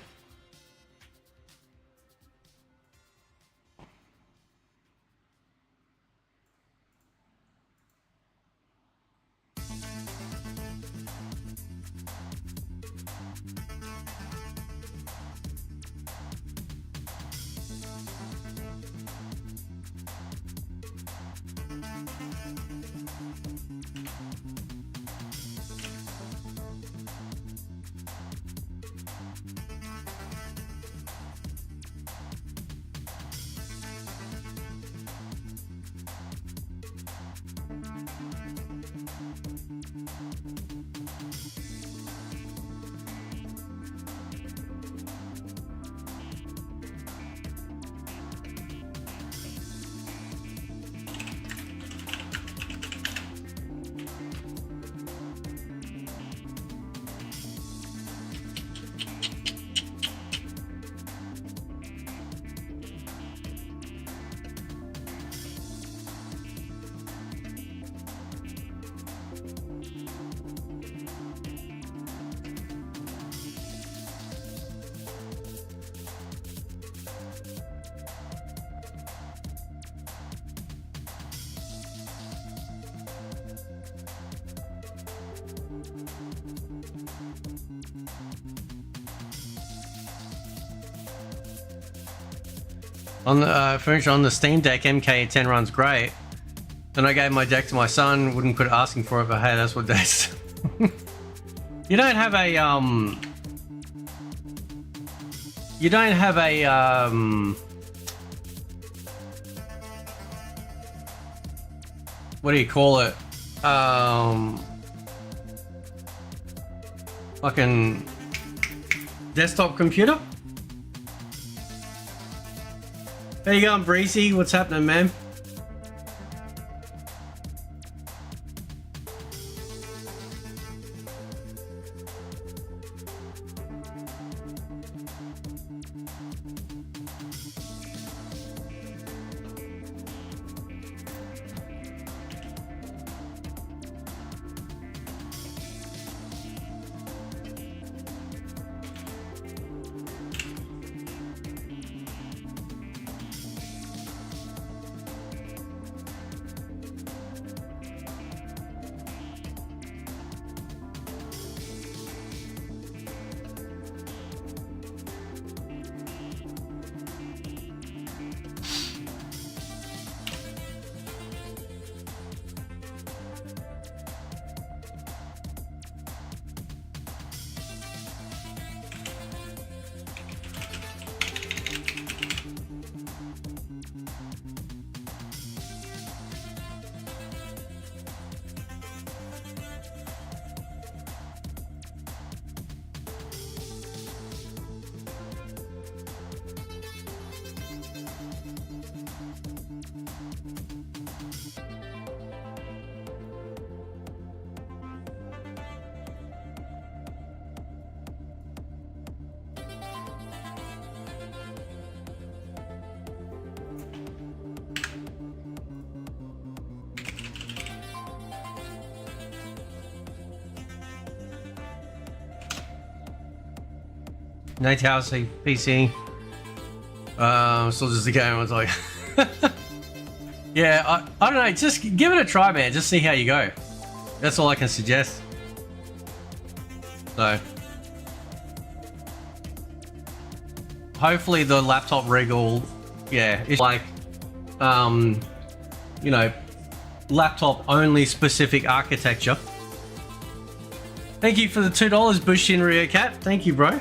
On the furniture on the Steam Deck, MK10 runs great. Then I gave my deck to my son. Wouldn't quit asking for it, but hey, that's what that's. You don't have a You don't have a what do you call it? Fucking desktop computer? How you going, Breezy? What's happening, man? Night House PC. Still just the game. I was like, yeah, I don't know. Just give it a try, man. Just see how you go. That's all I can suggest. So, hopefully the laptop rig will, yeah, it's like, you know, laptop only specific architecture. Thank you for the $2, Bushin Rio Cat. Thank you, bro.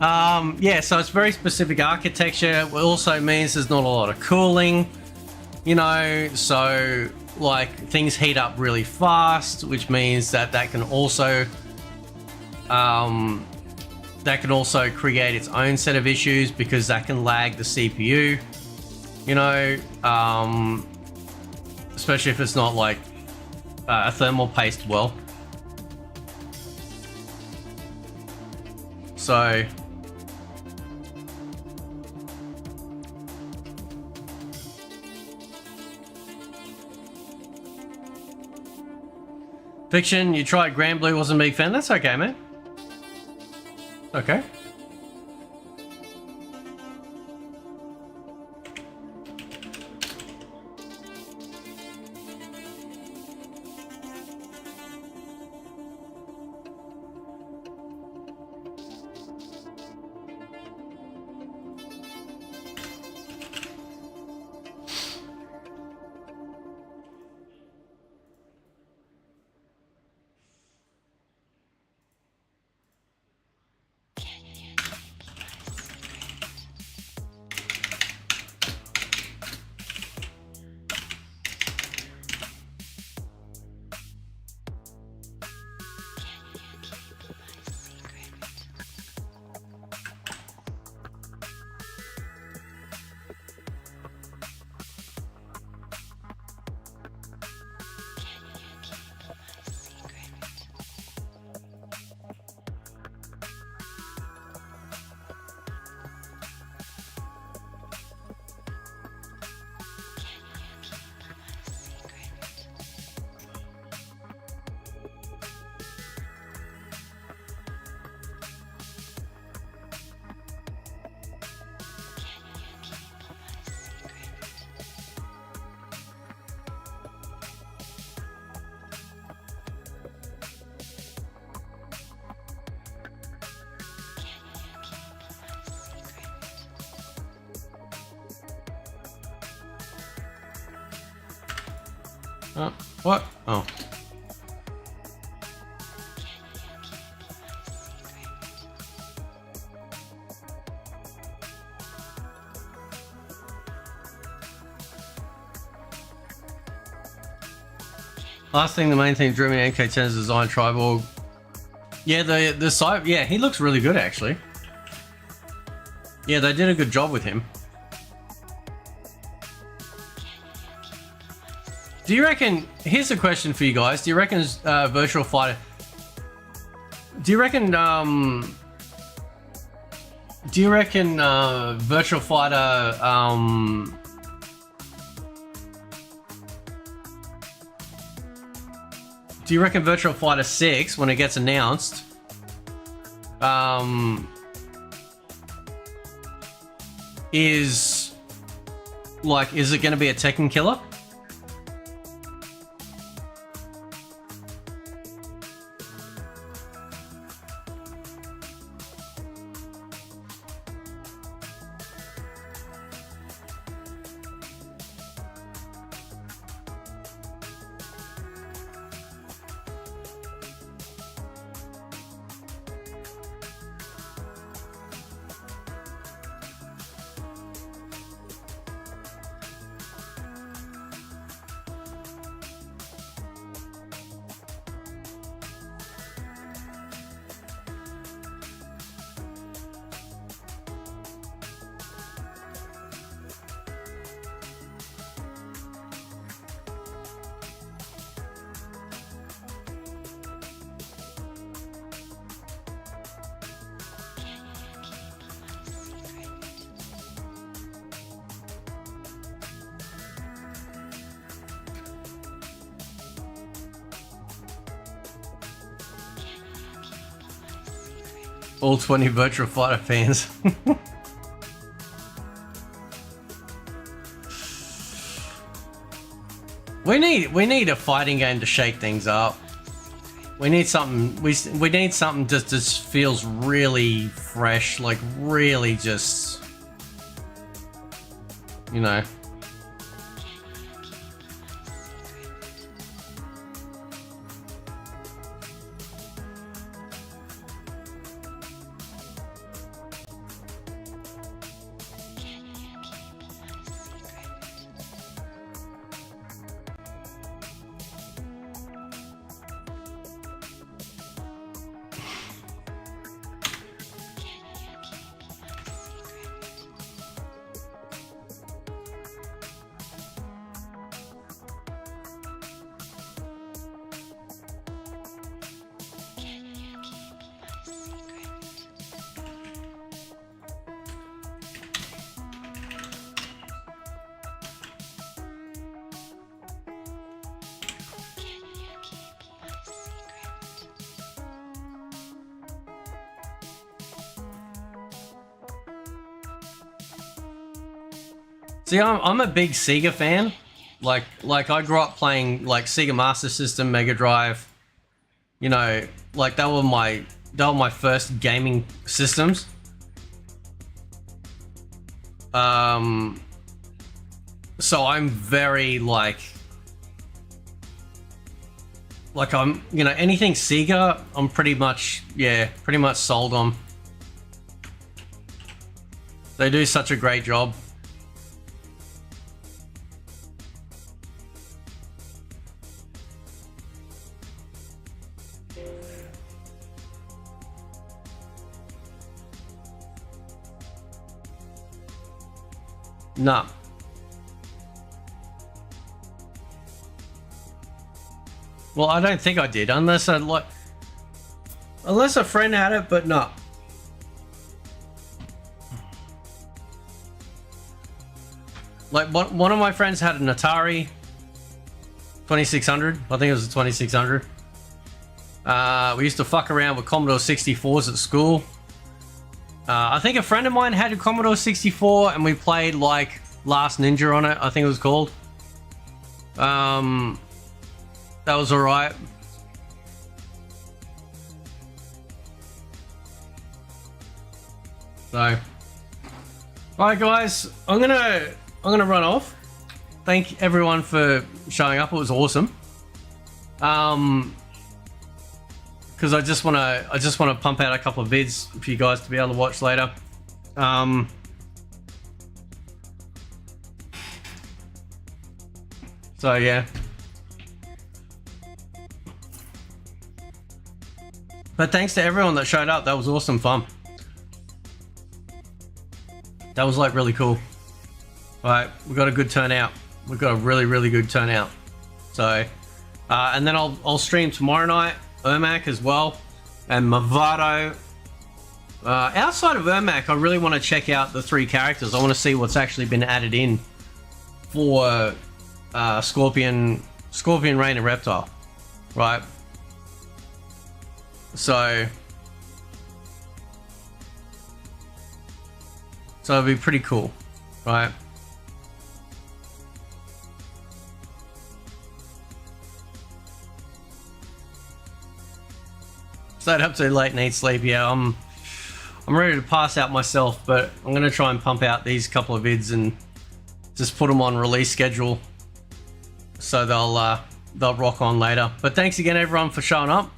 Yeah, so it's very specific architecture. It also means there's not a lot of cooling, you know, so like things heat up really fast, which means that can also create its own set of issues because that can lag the CPU, you know, especially if it's not like a thermal paste well. So Fiction, you tried Grand Blue, wasn't a big fan. That's okay, man. Okay. What? Oh. Last thing, the main thing drew me MK10's design Triborg. Yeah, the side, yeah, he looks really good actually. Yeah, they did a good job with him. Do you reckon, here's a question for you guys, do you reckon Virtual Fighter, Virtual Fighter, do you reckon Virtual Fighter 6, when it gets announced, is it going to be a Tekken killer? All 20 Virtual Fighter fans. We need a fighting game to shake things up. We need something. We need something that just feels really fresh, like really just, you know. See, I'm a big Sega fan. Like I grew up playing like Sega Master System, Mega Drive. You know, like that were my first gaming systems. So I'm very like I'm, you know, anything Sega, I'm pretty much sold on. They do such a great job. Nah. Well, I don't think I did, unless a friend had it, but no. Like one of my friends had an Atari 2600. I think it was a 2600. We used to fuck around with Commodore 64s at school. I think a friend of mine had a Commodore 64 and we played like Last Ninja on it, I think it was called. That was alright. So, alright guys, I'm gonna run off. Thank everyone for showing up. It was awesome. Because I just wanna pump out a couple of vids for you guys to be able to watch later. So yeah. But thanks to everyone that showed up. That was awesome fun. That was like really cool. Alright, we got a good turnout. We've got a really, really good turnout. So, and then I'll stream tomorrow night, Ermac as well, and Mavado. Outside of Ermac, I really want to check out the 3 characters. I want to see what's actually been added in for Scorpion, Rain, and Reptile. Right? So it'd be pretty cool, right? Stayed up too late, need sleep. Yeah, I'm ready to pass out myself, but I'm gonna try and pump out these couple of vids and just put them on release schedule, so they'll rock on later. But thanks again, everyone, for showing up,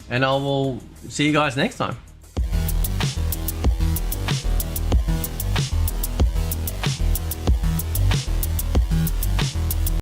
and I will see you guys next time.